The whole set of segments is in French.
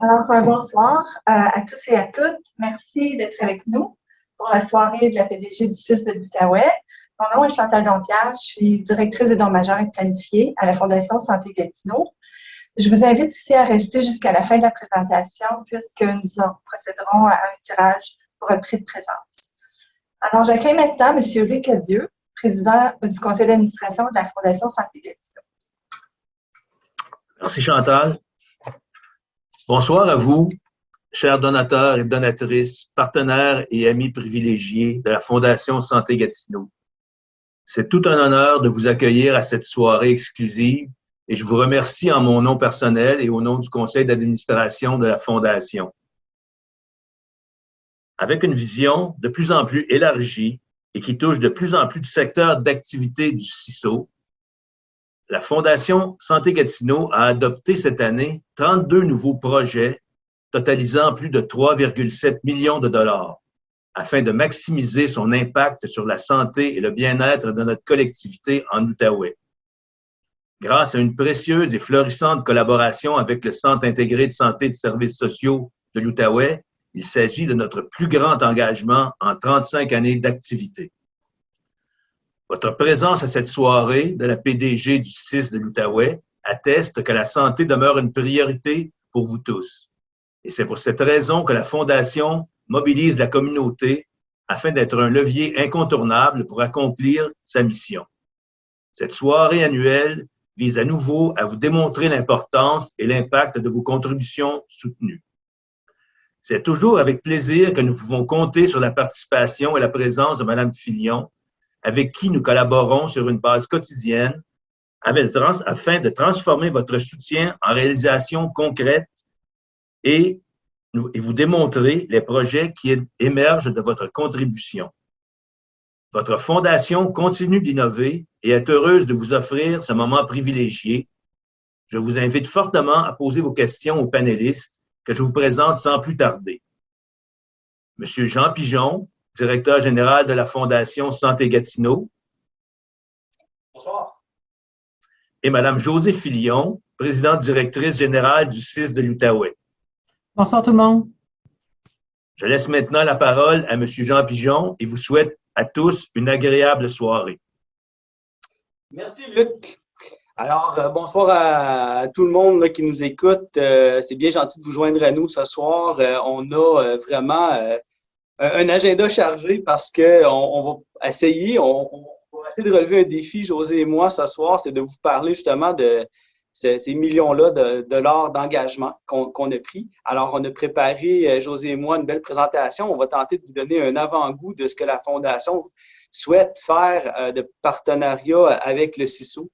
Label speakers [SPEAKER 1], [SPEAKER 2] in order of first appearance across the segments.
[SPEAKER 1] Alors, bonsoir à tous et à toutes. Merci d'être avec nous pour la soirée de la PDG du CIS de l'Outaouais. Mon nom est Chantal Dompierre, je suis directrice des dons majeurs et planifiés à la Fondation Santé Gatineau. Je vous invite aussi à rester jusqu'à la fin de la présentation puisque nous procéderons à un tirage pour un prix de présence. Alors, j'accueille maintenant M. Luc Cadieux, président du conseil d'administration de la Fondation Santé Gatineau.
[SPEAKER 2] Merci Chantal. Bonsoir à vous, chers donateurs et donatrices, partenaires et amis privilégiés de la Fondation Santé Gatineau. C'est tout un honneur de vous accueillir à cette soirée exclusive et je vous remercie en mon nom personnel et au nom du conseil d'administration de la Fondation. Avec une vision de plus en plus élargie et qui touche de plus en plus de secteurs d'activité du CISO, la Fondation Santé Gatineau a adopté cette année 32 nouveaux projets totalisant plus de 3,7 millions de dollars afin de maximiser son impact sur la santé et le bien-être de notre collectivité en Outaouais. Grâce à une précieuse et florissante collaboration avec le Centre intégré de santé et de services sociaux de l'Outaouais, il s'agit de notre plus grand engagement en 35 années d'activité. Votre présence à cette soirée de la PDG du CIS de l'Outaouais atteste que la santé demeure une priorité pour vous tous. Et c'est pour cette raison que la Fondation mobilise la communauté afin d'être un levier incontournable pour accomplir sa mission. Cette soirée annuelle vise à nouveau à vous démontrer l'importance et l'impact de vos contributions soutenues. C'est toujours avec plaisir que nous pouvons compter sur la participation et la présence de Mme Filion, avec qui nous collaborons sur une base quotidienne afin de transformer votre soutien en réalisation concrète et vous démontrer les projets qui émergent de votre contribution. Votre fondation continue d'innover et est heureuse de vous offrir ce moment privilégié. Je vous invite fortement à poser vos questions aux panélistes que je vous présente sans plus tarder. Monsieur Jean Pigeon, directeur général de la Fondation Santé Gatineau.
[SPEAKER 3] Bonsoir.
[SPEAKER 2] Et Mme Josée Filion, présidente directrice générale du CIS de l'Outaouais.
[SPEAKER 4] Bonsoir tout le monde.
[SPEAKER 2] Je laisse maintenant la parole à M. Jean Pigeon et vous souhaite à tous une agréable soirée.
[SPEAKER 3] Merci Luc. Alors, bonsoir à tout le monde là, qui nous écoute. C'est bien gentil de vous joindre à nous ce soir. On a vraiment un agenda chargé parce qu'on va essayer, on va essayer de relever un défi, José et moi, ce soir, c'est de vous parler justement de ces millions-là de dollars d'engagement qu'on a pris. Alors, on a préparé, José et moi, une belle présentation. On va tenter de vous donner un avant-goût de ce que la Fondation souhaite faire de partenariat avec le CISO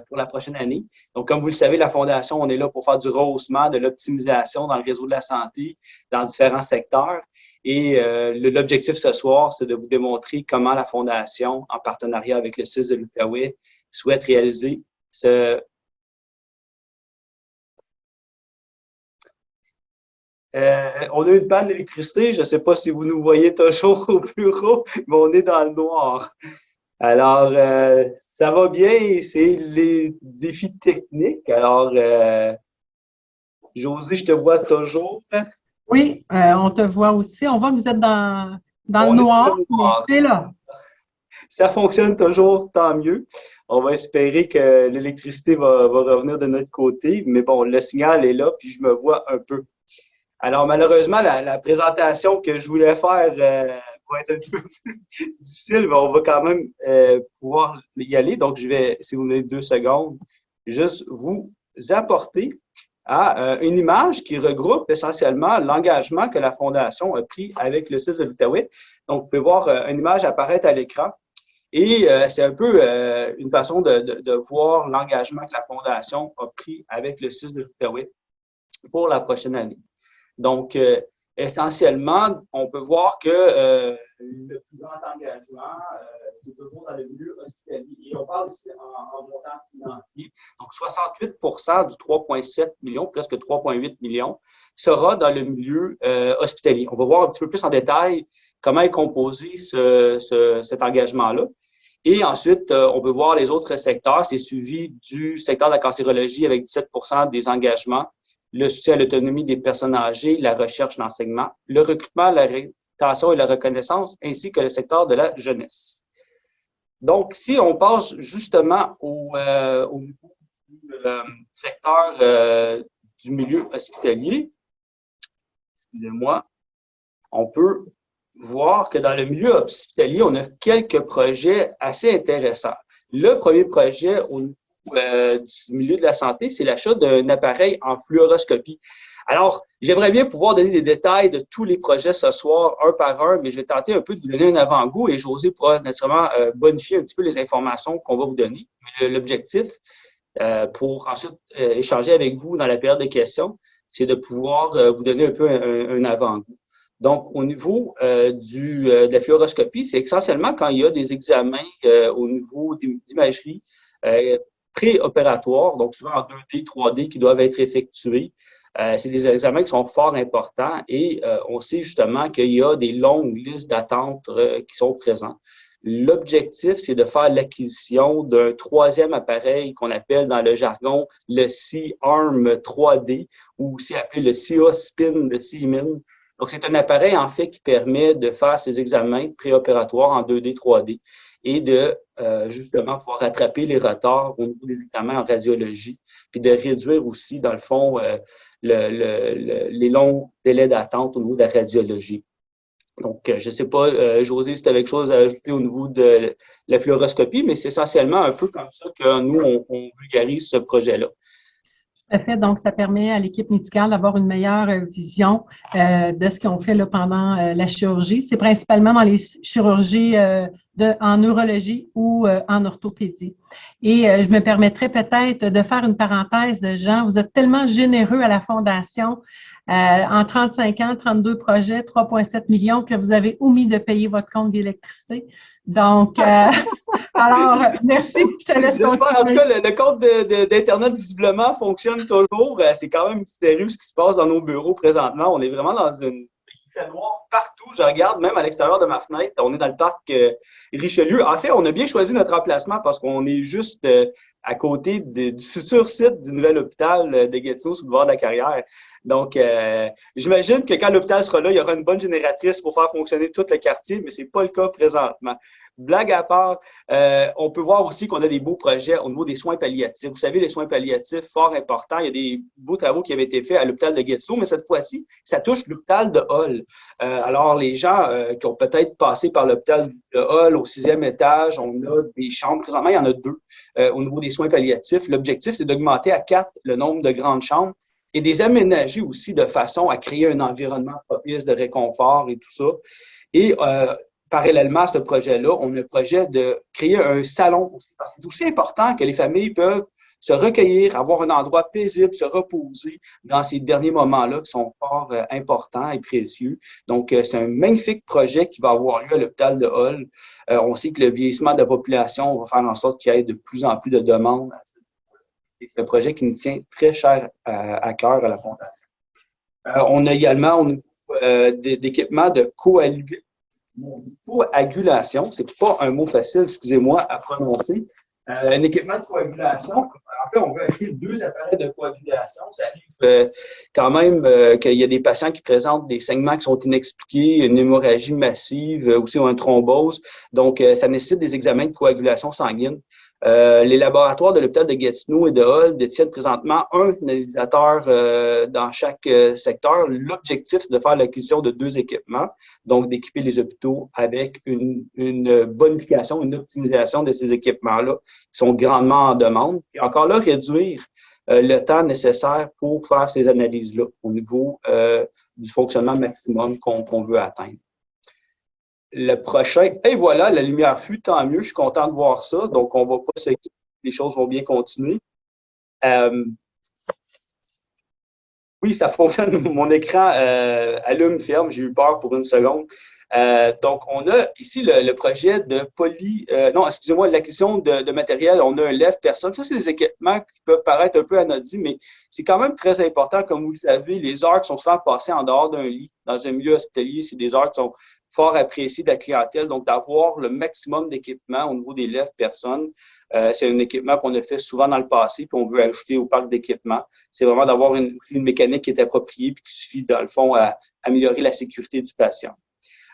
[SPEAKER 3] pour la prochaine année. Donc, comme vous le savez, la Fondation, on est là pour faire du rehaussement, de l'optimisation dans le réseau de la santé, dans différents secteurs. Et l'objectif ce soir, c'est de vous démontrer comment la Fondation, en partenariat avec le CIS de l'Outaouais, souhaite réaliser ce... on a une panne d'électricité. Je ne sais pas si vous nous voyez toujours au bureau, mais on est dans le noir. Alors, ça va bien, c'est les défis techniques. Alors, Josée, je te vois toujours.
[SPEAKER 4] Oui, on te voit aussi. On voit que vous êtes dans le noir. C'est là.
[SPEAKER 3] Ça fonctionne toujours, tant mieux. On va espérer que l'électricité va revenir de notre côté. Mais bon, le signal est là, puis je me vois un peu. Alors, malheureusement, la présentation que je voulais faire va être un petit peu plus difficile, mais on va quand même pouvoir y aller. Donc, je vais, si vous me donnez 2 secondes, juste vous apporter à une image qui regroupe essentiellement l'engagement que la Fondation a pris avec le CIS de l'Outaouais. Donc, vous pouvez voir une image apparaître à l'écran. Et c'est un peu une façon de voir l'engagement que la Fondation a pris avec le CIS de l'Outaouais pour la prochaine année. Donc, essentiellement, on peut voir que le plus grand engagement, c'est toujours dans le milieu hospitalier. Et on parle ici en montant financier. Donc, 68 du 3,7 millions, presque 3,8 millions, sera dans le milieu hospitalier. On va voir un petit peu plus en détail comment est composé cet engagement-là. Et ensuite, on peut voir les autres secteurs. C'est suivi du secteur de la cancérologie avec 17 des engagements le soutien à l'autonomie des personnes âgées, la recherche, l'enseignement, le recrutement, la rétention et la reconnaissance, ainsi que le secteur de la jeunesse. Donc, si on passe justement au niveau du secteur du milieu hospitalier, excusez-moi, on peut voir que dans le milieu hospitalier, on a quelques projets assez intéressants. Le premier projet au niveau du milieu de la santé, c'est l'achat d'un appareil en fluoroscopie. Alors, j'aimerais bien pouvoir donner des détails de tous les projets ce soir, un par un, mais je vais tenter un peu de vous donner un avant-goût et José pourra naturellement bonifier un petit peu les informations qu'on va vous donner. L'objectif, pour ensuite échanger avec vous dans la période de questions, c'est de pouvoir vous donner un peu un avant-goût. Donc, au niveau de la fluoroscopie, c'est essentiellement quand il y a des examens au niveau d'imagerie préopératoires, donc souvent en 2D, 3D, qui doivent être effectués. C'est des examens qui sont fort importants et on sait justement qu'il y a des longues listes d'attente qui sont présentes. L'objectif, c'est de faire l'acquisition d'un troisième appareil qu'on appelle dans le jargon le C-Arm 3D ou aussi appelé le CA-Spin de Siemens. Donc, c'est un appareil, en fait, qui permet de faire ces examens préopératoires en 2D, 3D et de, justement, pouvoir rattraper les retards au niveau des examens en radiologie, puis de réduire aussi, dans le fond, les longs délais d'attente au niveau de la radiologie. Donc, je ne sais pas, José, si tu as quelque chose à ajouter au niveau de la fluoroscopie, mais c'est essentiellement un peu comme ça que nous, on vulgarise ce projet-là.
[SPEAKER 4] Tout à fait. Donc, ça permet à l'équipe médicale d'avoir une meilleure vision de ce qu'ils ont fait là, pendant la chirurgie. C'est principalement dans les chirurgies en neurologie ou en orthopédie. Et je me permettrais peut-être de faire une parenthèse, Jean. Vous êtes tellement généreux à la Fondation. En 35 ans, 32 projets, 3,7 millions que vous avez omis de payer votre compte d'électricité. Donc, alors, merci, je te laisse continuer.
[SPEAKER 3] En tout cas, le compte d'Internet, visiblement, fonctionne toujours. C'est quand même mystérieux ce qui se passe dans nos bureaux présentement. On est vraiment dans une... Il fait noir partout. Je regarde, même à l'extérieur de ma fenêtre. On est dans le parc Richelieu. En fait, on a bien choisi notre emplacement parce qu'on est juste à côté du futur site du nouvel hôpital de Gatineau sur le bord de la Carrière. Donc, j'imagine que quand l'hôpital sera là, il y aura une bonne génératrice pour faire fonctionner tout le quartier, mais ce n'est pas le cas présentement. Blague à part, on peut voir aussi qu'on a des beaux projets au niveau des soins palliatifs. Vous savez, les soins palliatifs, fort importants. Il y a des beaux travaux qui avaient été faits à l'hôpital de Gatineau, mais cette fois-ci, ça touche l'hôpital de Hull. Alors, les gens qui ont peut-être passé par l'hôpital de Hull au 6e étage, on a des chambres. Présentement, il y en a 2 au niveau des soins palliatifs. L'objectif, c'est d'augmenter à 4 le nombre de grandes chambres et de les aménager aussi de façon à créer un environnement propice de réconfort et tout ça. Et parallèlement à ce projet-là, on a le projet de créer un salon aussi. Parce que c'est aussi important que les familles peuvent se recueillir, avoir un endroit paisible, se reposer dans ces derniers moments-là qui sont fort importants et précieux. Donc, c'est un magnifique projet qui va avoir lieu à l'hôpital de Hull. On sait que le vieillissement de la population va faire en sorte qu'il y ait de plus en plus de demandes. C'est un projet qui nous tient très cher à cœur à la Fondation. On a également au niveau d'équipements de coagulation, c'est pas un mot facile, excusez-moi, à prononcer. Un équipement de coagulation, en fait, on veut acheter 2 appareils de coagulation. Ça arrive quand même qu'il y a des patients qui présentent des saignements qui sont inexpliqués, une hémorragie massive, aussi une thrombose. Donc, ça nécessite des examens de coagulation sanguine. Les laboratoires de l'hôpital de Gatineau et de Hull détiennent présentement un analysateur dans chaque secteur. L'objectif, c'est de faire l'acquisition de 2 équipements, donc d'équiper les hôpitaux avec une bonification, une optimisation de ces équipements-là qui sont grandement en demande. Et encore là, réduire le temps nécessaire pour faire ces analyses-là au niveau du fonctionnement maximum qu'on veut atteindre. Le prochain, et voilà, la lumière fut, tant mieux, je suis content de voir ça. Donc, on ne va pas s'inquiéter, les choses vont bien continuer. Oui, ça fonctionne, mon écran allume, ferme, j'ai eu peur pour une seconde. Donc, on a ici le projet de l'acquisition de matériel. On a un lève-personne. Ça, c'est des équipements qui peuvent paraître un peu anodins, mais c'est quand même très important. Comme vous le savez, les heures qui sont souvent passées en dehors d'un lit, dans un milieu hospitalier, c'est des heures qui sont fort apprécié de la clientèle. Donc, d'avoir le maximum d'équipement au niveau des lèvres-personnes. C'est un équipement qu'on a fait souvent dans le passé, puis on veut ajouter au parc d'équipement. C'est vraiment d'avoir une mécanique qui est appropriée, puis qui suffit, dans le fond, à améliorer la sécurité du patient.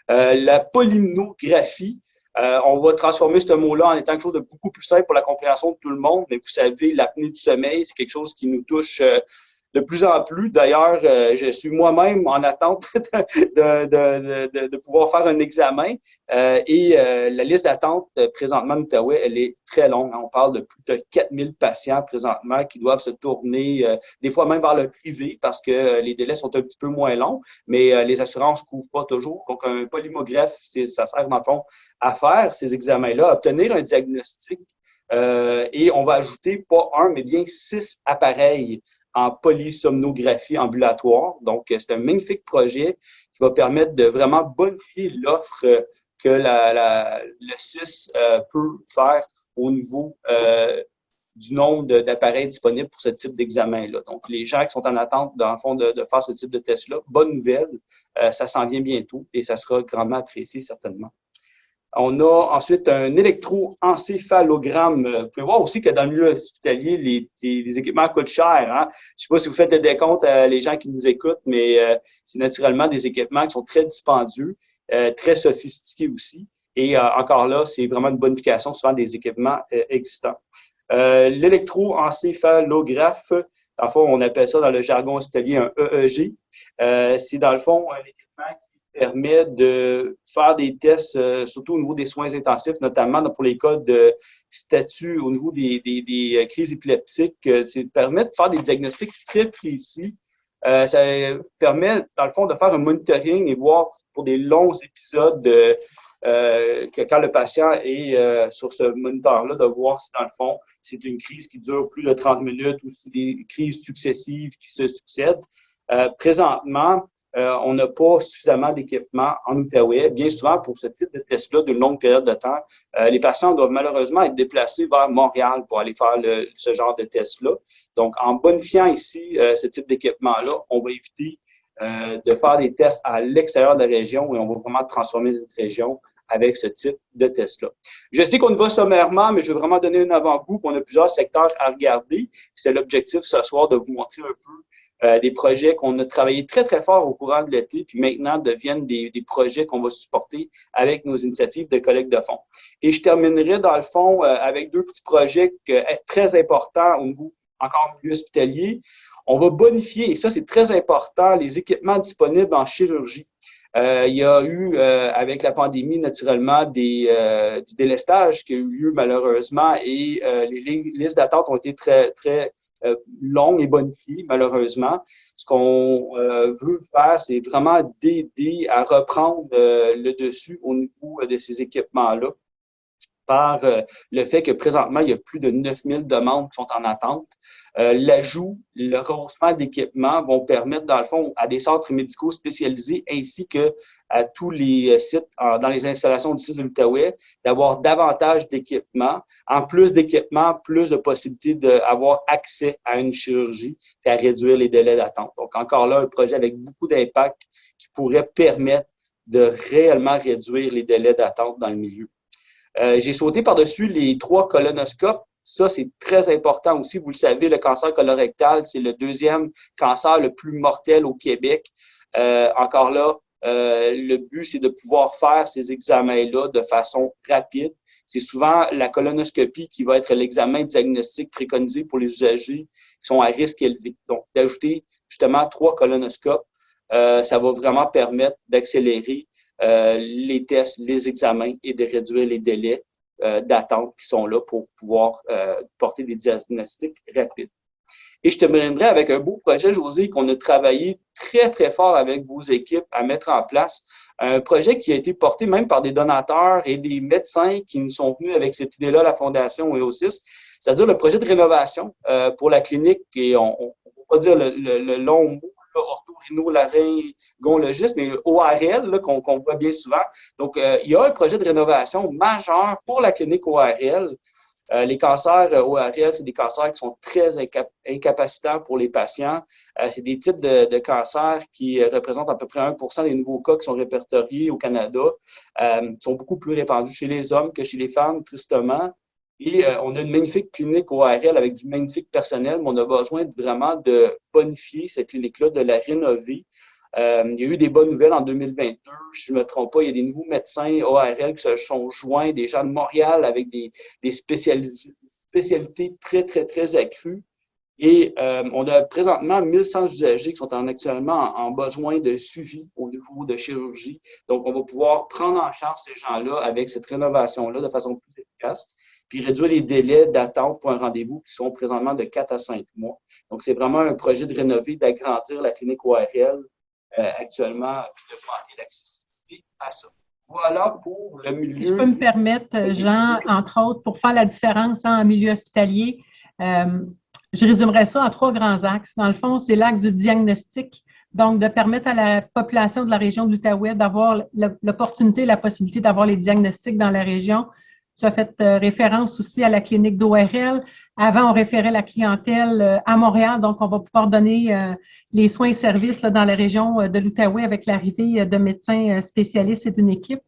[SPEAKER 3] La polymnographie, on va transformer ce mot-là en étant quelque chose de beaucoup plus simple pour la compréhension de tout le monde, mais vous savez, l'apnée du sommeil, c'est quelque chose qui nous touche de plus en plus. D'ailleurs, je suis moi-même en attente de pouvoir faire un examen et la liste d'attente présentement en Outaouais, elle est très longue. On parle de plus de 4000 patients présentement qui doivent se tourner des fois même vers le privé parce que les délais sont un petit peu moins longs, mais les assurances ne couvrent pas toujours. Donc, un polymographe, ça sert dans le fond à faire ces examens-là, à obtenir un diagnostic et on va ajouter pas un, mais bien 6 appareils en polysomnographie ambulatoire. Donc, c'est un magnifique projet qui va permettre de vraiment bonifier l'offre que le CIS peut faire au niveau du nombre d'appareils disponibles pour ce type d'examen-là. Donc, les gens qui sont en attente, dans le fond, de faire ce type de test-là, bonne nouvelle, ça s'en vient bientôt et ça sera grandement apprécié, certainement. On a ensuite un électroencéphalogramme. Vous pouvez voir aussi que dans le milieu hospitalier, les équipements coûtent cher. Hein? Je ne sais pas si vous faites le décompte à les gens qui nous écoutent, mais c'est naturellement des équipements qui sont très dispendieux, très sophistiqués aussi. Et encore là, c'est vraiment une bonification souvent des équipements existants. L'électroencéphalographe, dans le fond, on appelle ça dans le jargon hospitalier un EEG. C'est dans le fond un équipement qui permet de faire des tests, surtout au niveau des soins intensifs, notamment pour les cas de statut au niveau des crises épileptiques. Ça permet de faire des diagnostics très précis. Ça permet, dans le fond, de faire un monitoring et voir pour des longs épisodes que quand le patient est sur ce moniteur-là, de voir si, dans le fond, c'est une crise qui dure plus de 30 minutes ou si des crises successives qui se succèdent. Présentement, on n'a pas suffisamment d'équipement en Outaouais. Bien souvent, pour ce type de test-là, d'une longue période de temps, les patients doivent malheureusement être déplacés vers Montréal pour aller faire ce genre de test-là. Donc, en bonifiant ici ce type d'équipement-là, on va éviter de faire des tests à l'extérieur de la région et on va vraiment transformer cette région avec ce type de test-là. Je sais qu'on y va sommairement, mais je veux vraiment donner un avant-goût. On a plusieurs secteurs à regarder. C'est l'objectif ce soir de vous montrer un peu des projets qu'on a travaillé très, très fort au courant de l'été, puis maintenant deviennent des projets qu'on va supporter avec nos initiatives de collecte de fonds. Et je terminerai, dans le fond, avec 2 petits projets très importants au niveau encore milieu hospitalier. On va bonifier, et ça, c'est très important, les équipements disponibles en chirurgie. Il y a eu, avec la pandémie, naturellement, du délestage qui a eu lieu malheureusement et les listes d'attente ont été très, très longues et bonifiées, malheureusement. Ce qu'on veut faire, c'est vraiment d'aider à reprendre le dessus au niveau de ces équipements-là par le fait que présentement, il y a plus de 9000 demandes qui sont en attente. L'ajout, le rehaussement d'équipements vont permettre, dans le fond, à des centres médicaux spécialisés ainsi qu'à tous les sites dans les installations du site de l'Outaouais d'avoir davantage d'équipements. En plus d'équipements, plus de possibilités d'avoir accès à une chirurgie et à réduire les délais d'attente. Donc, encore là, un projet avec beaucoup d'impact qui pourrait permettre de réellement réduire les délais d'attente dans le milieu. J'ai sauté par-dessus les 3 colonoscopes. Ça, c'est très important aussi. Vous le savez, le cancer colorectal, c'est le 2e cancer le plus mortel au Québec. Encore là, le but, c'est de pouvoir faire ces examens-là de façon rapide. C'est souvent la colonoscopie qui va être l'examen diagnostique préconisé pour les usagers qui sont à risque élevé. Donc, d'ajouter justement 3 colonoscopes, ça va vraiment permettre d'accélérer les tests, les examens et de réduire les délais d'attente qui sont là pour pouvoir porter des diagnostics rapides. Et je terminerai avec un beau projet, José, qu'on a travaillé très, très fort avec vos équipes à mettre en place. Un projet qui a été porté même par des donateurs et des médecins qui nous sont venus avec cette idée-là, la Fondation EOSIS, c'est-à-dire le projet de rénovation pour la clinique, et on ne va pas dire le long mot, ortho-rhino-laryngologiste, mais ORL, qu'on voit bien souvent. Donc, il y a un projet de rénovation majeur pour la clinique ORL Les cancers ORL, c'est des cancers qui sont très incapacitants pour les patients. C'est des types de cancers qui représentent à peu près 1% des nouveaux cas qui sont répertoriés au Canada, qui sont beaucoup plus répandus chez les hommes que chez les femmes, tristement. Et on a une magnifique clinique ORL avec du magnifique personnel, mais on a besoin vraiment de bonifier cette clinique-là, de la rénover. Il y a eu des bonnes nouvelles en 2022, si je ne me trompe pas. Il y a des nouveaux médecins ORL qui se sont joints, des gens de Montréal avec des spécialités très, très, très accrues. Et on a présentement 1100 usagers qui sont actuellement en besoin de suivi au niveau de chirurgie. Donc, on va pouvoir prendre en charge ces gens-là avec cette rénovation-là de façon plus efficace, puis réduire les délais d'attente pour un rendez-vous qui sont présentement de 4 à 5 mois. Donc, c'est vraiment un projet de rénover, d'agrandir la clinique ORL actuellement, puis d'augmenter l'accessibilité à ça. Voilà pour le milieu.
[SPEAKER 4] Si je peux me permettre, Jean, entre autres, pour faire la différence en milieu hospitalier, je résumerais ça en 3 grands axes. Dans le fond, c'est l'axe du diagnostic, donc de permettre à la population de la région de l'Outaouais d'avoir l'opportunité et la possibilité d'avoir les diagnostics dans la région. Tu as fait référence aussi à la clinique d'ORL. Avant, on référait la clientèle à Montréal, donc on va pouvoir donner les soins et services là, dans la région de l'Outaouais avec l'arrivée de médecins spécialistes et d'une équipe.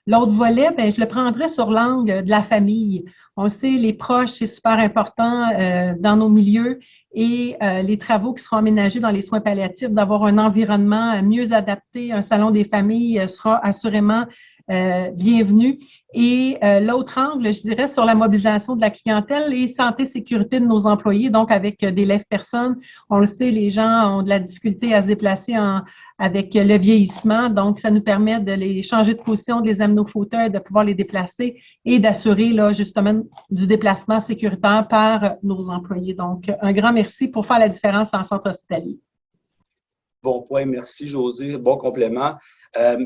[SPEAKER 4] L'autre volet, bien, je le prendrais sur l'angle de la famille. On sait, les proches, c'est super important dans nos milieux et les travaux qui seront aménagés dans les soins palliatifs, d'avoir un environnement mieux adapté, un salon des familles sera assurément bienvenu. Et l'autre angle, je dirais, sur la mobilisation de la clientèle et santé, sécurité de nos employés, donc avec des lève-personnes. On le sait, les gens ont de la difficulté à se déplacer avec le vieillissement, donc ça nous permet de les changer de position, de les amener au fauteuil, de pouvoir les déplacer et d'assurer là justement du déplacement sécuritaire par nos employés. Donc, un grand merci pour faire la différence en centre hospitalier.
[SPEAKER 3] Bon point, merci José, bon complément.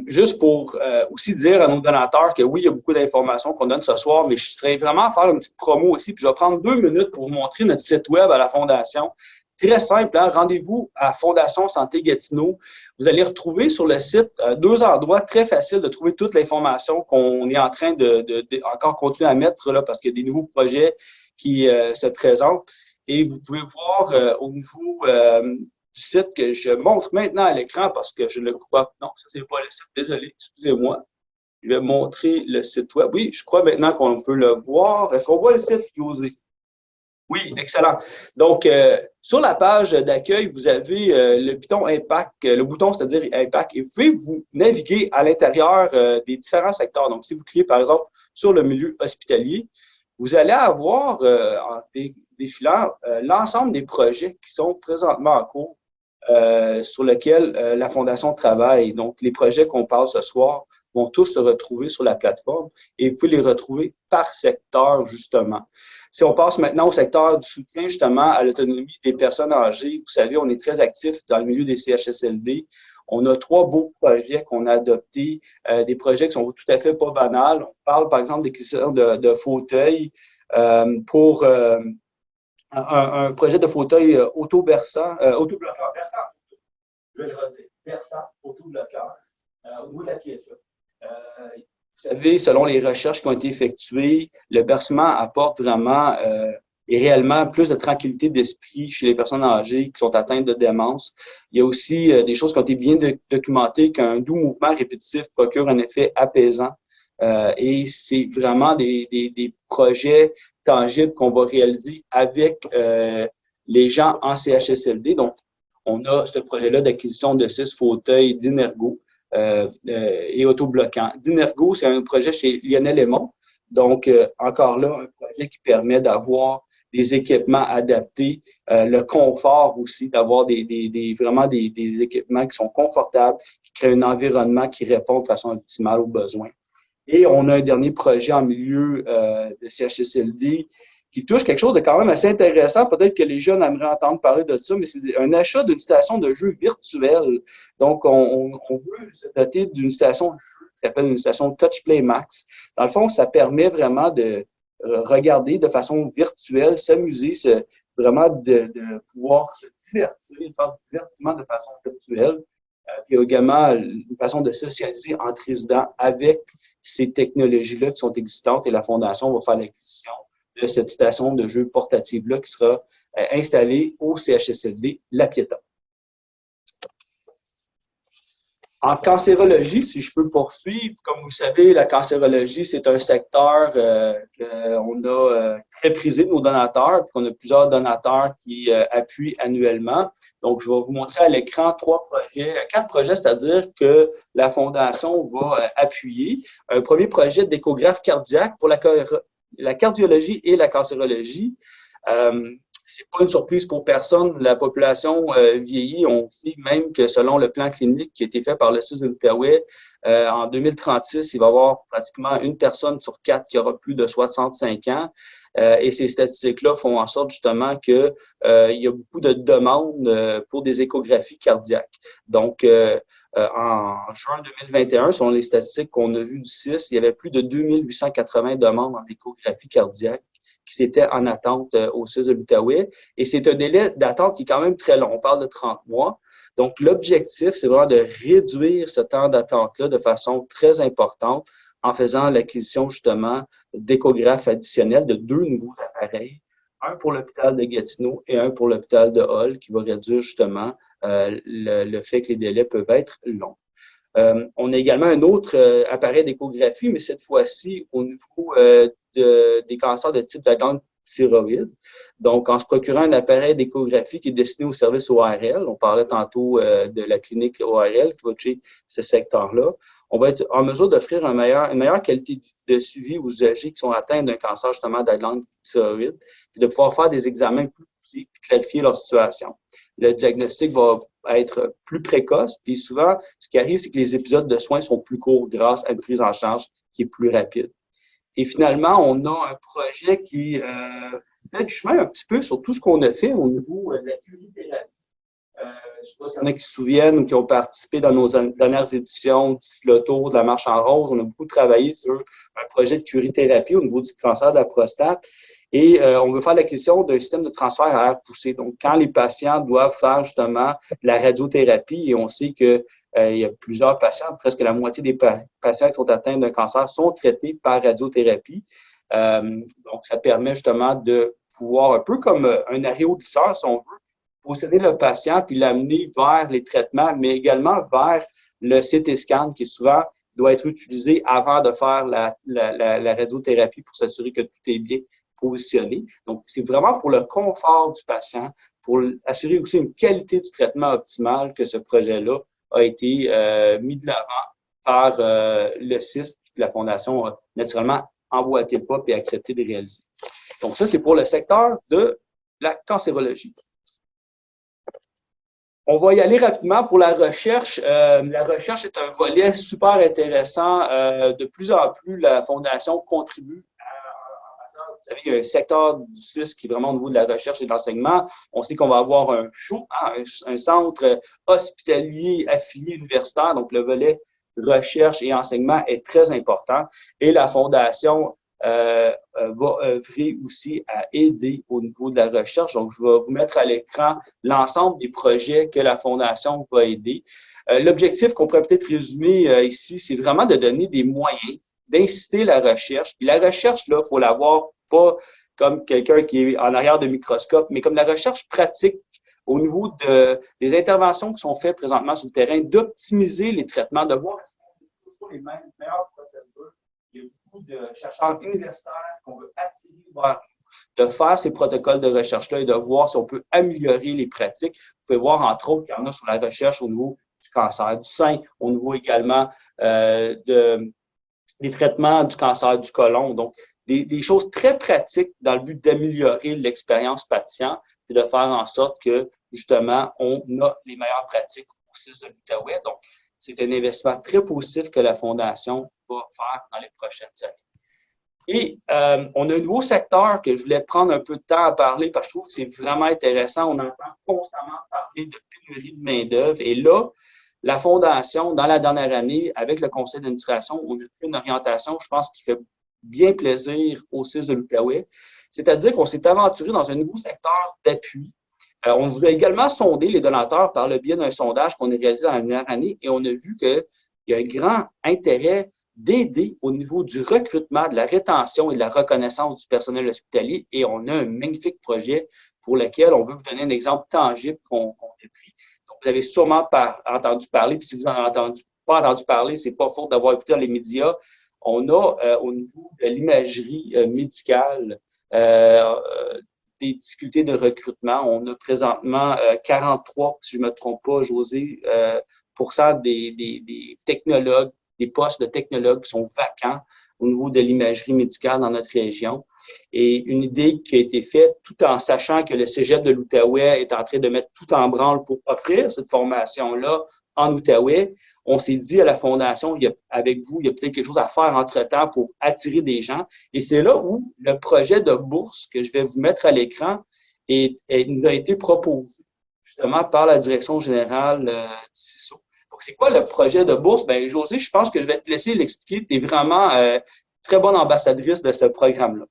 [SPEAKER 3] Juste pour aussi dire à nos donateurs que oui, il y a beaucoup d'informations qu'on donne ce soir, mais je serais vraiment à faire une petite promo aussi, puis je vais prendre 2 minutes pour vous montrer notre site web à la Fondation. Très simple, hein? Rendez-vous à Fondation Santé Gatineau. Vous allez retrouver sur le site 2 endroits très faciles de trouver toute l'information qu'on est en train de encore continuer à mettre là, parce qu'il y a des nouveaux projets qui se présentent. Et vous pouvez voir au niveau du site que je montre maintenant à l'écran parce que je ne le crois pas. Non, ça, c'est pas le site. Désolé, excusez-moi. Je vais montrer le site web. Oui, je crois maintenant qu'on peut le voir. Est-ce qu'on voit le site, José? Oui, excellent. Donc, sur la page d'accueil, vous avez le bouton Impact, c'est-à-dire Impact, et vous pouvez vous naviguer à l'intérieur des différents secteurs. Donc, si vous cliquez, par exemple, sur le milieu hospitalier, vous allez avoir en défilant l'ensemble des projets qui sont présentement en cours sur lesquels la Fondation travaille. Donc, les projets qu'on parle ce soir vont tous se retrouver sur la plateforme et vous pouvez les retrouver par secteur, justement. Si on passe maintenant au secteur du soutien, justement, à l'autonomie des personnes âgées, vous savez, on est très actifs dans le milieu des CHSLD. On a 3 beaux projets qu'on a adoptés, des projets qui sont tout à fait pas banals. On parle, par exemple, d'acquisition de fauteuils pour un projet de fauteuil auto-bloqueur, je vais le redire, versant auto-bloqueur, au niveau de la piéture. Vous savez, selon les recherches qui ont été effectuées, le bercement apporte vraiment et réellement plus de tranquillité d'esprit chez les personnes âgées qui sont atteintes de démence. Il y a aussi des choses qui ont été bien documentées qu'un doux mouvement répétitif procure un effet apaisant. Et c'est vraiment des projets tangibles qu'on va réaliser avec les gens en CHSLD. Donc, on a ce projet-là d'acquisition de 6 fauteuils d'Inergo et autobloquants. D'Inergo, c'est un projet chez Lionel Aymon. Donc, encore là, un projet qui permet d'avoir des équipements adaptés, le confort aussi, d'avoir vraiment des équipements qui sont confortables, qui créent un environnement qui répond de façon optimale aux besoins. Et on a un dernier projet en milieu de CHSLD qui touche quelque chose de quand même assez intéressant. Peut-être que les jeunes aimeraient entendre parler de ça, mais c'est un achat d'une station de jeu virtuelle. Donc, on veut se doter d'une station de jeu qui s'appelle une station Touch Play Max. Dans le fond, ça permet vraiment de regarder de façon virtuelle, s'amuser, vraiment de pouvoir se divertir, faire du divertissement de façon virtuelle. Puis également une façon de socialiser entre résidents avec ces technologies-là qui sont existantes et la Fondation va faire l'acquisition de cette station de jeu portative-là qui sera installée au CHSLD La Piétonne. En cancérologie, si je peux poursuivre, comme vous le savez, la cancérologie, c'est un secteur qu'on a très prisé de nos donateurs, puis qu'on a plusieurs donateurs qui appuient annuellement. Donc, je vais vous montrer à l'écran quatre projets, c'est-à-dire que la Fondation va appuyer. Un premier projet d'échographe cardiaque pour la cardiologie et la cancérologie. C'est pas une surprise pour personne. La population vieillit. On sait même que selon le plan clinique qui a été fait par le CIS de l'Outaouais, en 2036, il va y avoir pratiquement une personne sur 4 qui aura plus de 65 ans. Et ces statistiques-là font en sorte justement que il y a beaucoup de demandes pour des échographies cardiaques. Donc, en juin 2021, selon les statistiques qu'on a vues du CIS, il y avait plus de 2880 demandes en échographie cardiaque qui étaient en attente au CIS de l'Outaouais. Et c'est un délai d'attente qui est quand même très long. On parle de 30 mois. Donc, l'objectif, c'est vraiment de réduire ce temps d'attente-là de façon très importante en faisant l'acquisition, justement, d'échographes additionnels de 2 nouveaux appareils, un pour l'hôpital de Gatineau et un pour l'hôpital de Hull, qui va réduire, justement, le fait que les délais peuvent être longs. On a également un autre appareil d'échographie, mais cette fois-ci au niveau des cancers de type de la glande thyroïde. Donc, en se procurant un appareil d'échographie qui est destiné au service ORL, on parlait tantôt de la clinique ORL qui va toucher ce secteur-là, on va être en mesure d'offrir une meilleure qualité de suivi aux usagers qui sont atteints d'un cancer justement de la glande thyroïde, puis de pouvoir faire des examens plus poussés et clarifier leur situation. Le diagnostic va être plus précoce, puis souvent, ce qui arrive, c'est que les épisodes de soins sont plus courts grâce à une prise en charge qui est plus rapide. Et finalement, on a un projet qui fait du chemin un petit peu sur tout ce qu'on a fait au niveau de la curithérapie. Je ne sais pas s'il y en a qui se souviennent ou qui ont participé dans nos dernières éditions du Loto, de la Marche en Rose. On a beaucoup travaillé sur un projet de curithérapie au niveau du cancer de la prostate. Et on veut faire l'acquisition d'un système de transfert à air poussé. Donc, quand les patients doivent faire justement la radiothérapie, et on sait que il y a plusieurs patients, presque la moitié des patients qui sont atteints d'un cancer sont traités par radiothérapie. Donc, ça permet justement de pouvoir, un peu comme un aéroglisseur, si on veut, posséder le patient puis l'amener vers les traitements, mais également vers le CT scan qui souvent doit être utilisé avant de faire la radiothérapie pour s'assurer que tout est bien positionné. Donc, c'est vraiment pour le confort du patient, pour assurer aussi une qualité du traitement optimale que ce projet-là a été mis de l'avant par le CIS, la Fondation a naturellement emboîté le pas et accepté de réaliser. Donc, ça, c'est pour le secteur de la cancérologie. On va y aller rapidement pour la recherche. La recherche est un volet super intéressant. De plus en plus, la Fondation contribue vous savez, il y a un secteur du CIS qui est vraiment au niveau de la recherche et de l'enseignement. On sait qu'on va avoir un CHO, un centre hospitalier affilié universitaire, donc le volet recherche et enseignement est très important. Et la Fondation va œuvrer aussi à aider au niveau de la recherche. Donc, je vais vous mettre à l'écran l'ensemble des projets que la Fondation va aider. L'objectif qu'on pourrait peut-être résumer ici, c'est vraiment de donner des moyens d'inciter la recherche. Puis la recherche, là, il faut la voir pas comme quelqu'un qui est en arrière de microscope, mais comme la recherche pratique au niveau des interventions qui sont faites présentement sur le terrain, d'optimiser les traitements, de voir est-ce qu'on a toujours les meilleures procédures. Il y a beaucoup de chercheurs universitaires qu'on veut attirer vers nous, de faire ces protocoles de recherche-là et de voir si on peut améliorer les pratiques. Vous pouvez voir, entre autres, qu'il y en a sur la recherche au niveau du cancer du sein, au niveau également des traitements du cancer du côlon. Donc, des choses très pratiques dans le but d'améliorer l'expérience patient et de faire en sorte que, justement, on a les meilleures pratiques au CIS de l'Outaouais. Donc, c'est un investissement très positif que la Fondation va faire dans les prochaines années. Et on a un nouveau secteur que je voulais prendre un peu de temps à parler parce que je trouve que c'est vraiment intéressant. On entend constamment parler de pénurie de main-d'œuvre. Et là, la Fondation, dans la dernière année, avec le conseil d'administration, on a fait une orientation, je pense, qui fait bien plaisir au CIS de l'Outaouais. C'est-à-dire qu'on s'est aventuré dans un nouveau secteur d'appui. On vous a également sondé les donateurs par le biais d'un sondage qu'on a réalisé dans la dernière année et on a vu qu'il y a un grand intérêt d'aider au niveau du recrutement, de la rétention et de la reconnaissance du personnel hospitalier. Et on a un magnifique projet pour lequel on veut vous donner un exemple tangible qu'on a pris. Donc, vous avez sûrement entendu parler, puis si vous n'en avez pas entendu parler, c'est pas faute d'avoir écouté dans les médias. On a au niveau de l'imagerie médicale des difficultés de recrutement. On a présentement 43, si je ne me trompe pas, José, des technologues, des postes de technologues qui sont vacants au niveau de l'imagerie médicale dans notre région. Et une idée qui a été faite tout en sachant que le Cégep de l'Outaouais est en train de mettre tout en branle pour offrir cette formation-là en Outaouais. On s'est dit à la Fondation, avec vous, il y a peut-être quelque chose à faire entre-temps pour attirer des gens. Et c'est là où le projet de bourse que je vais vous mettre à l'écran nous a été proposé justement par la direction générale du CISO. Donc, c'est quoi le projet de bourse? Bien, José, je pense que je vais te laisser l'expliquer. Tu es vraiment très bonne ambassadrice de ce programme-là.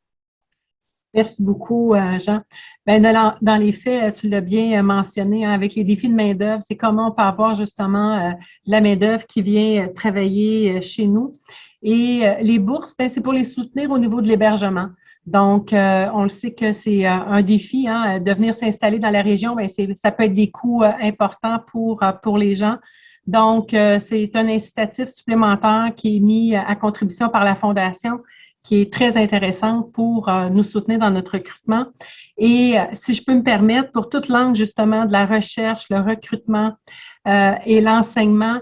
[SPEAKER 4] Merci beaucoup, Jean. Bien, dans les faits, tu l'as bien mentionné, hein, avec les défis de main-d'œuvre, c'est comment on peut avoir justement de la main-d'œuvre qui vient travailler chez nous. Et les bourses, bien, c'est pour les soutenir au niveau de l'hébergement. Donc, on le sait que c'est un défi, hein, de venir s'installer dans la région, bien, ça peut être des coûts importants pour les gens. Donc, c'est un incitatif supplémentaire qui est mis à contribution par la Fondation, qui est très intéressante pour nous soutenir dans notre recrutement. Et si je peux me permettre, pour toute l'angle justement de la recherche, le recrutement et l'enseignement,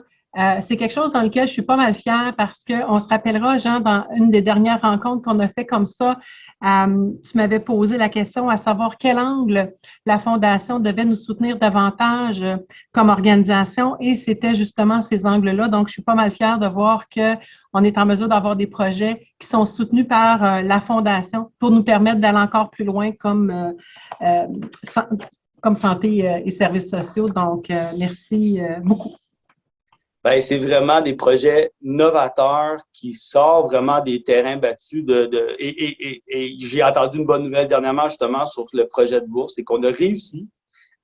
[SPEAKER 4] c'est quelque chose dans lequel je suis pas mal fière parce qu'on se rappellera, Jean, dans une des dernières rencontres qu'on a fait comme ça, tu m'avais posé la question à savoir quel angle la Fondation devait nous soutenir davantage comme organisation et c'était justement ces angles-là. Donc, je suis pas mal fière de voir qu'on est en mesure d'avoir des projets qui sont soutenus par la Fondation pour nous permettre d'aller encore plus loin comme santé et services sociaux. Donc, merci beaucoup.
[SPEAKER 3] Ben, c'est vraiment des projets novateurs qui sortent vraiment des terrains battus et j'ai entendu une bonne nouvelle dernièrement justement sur le projet de bourse, c'est qu'on a réussi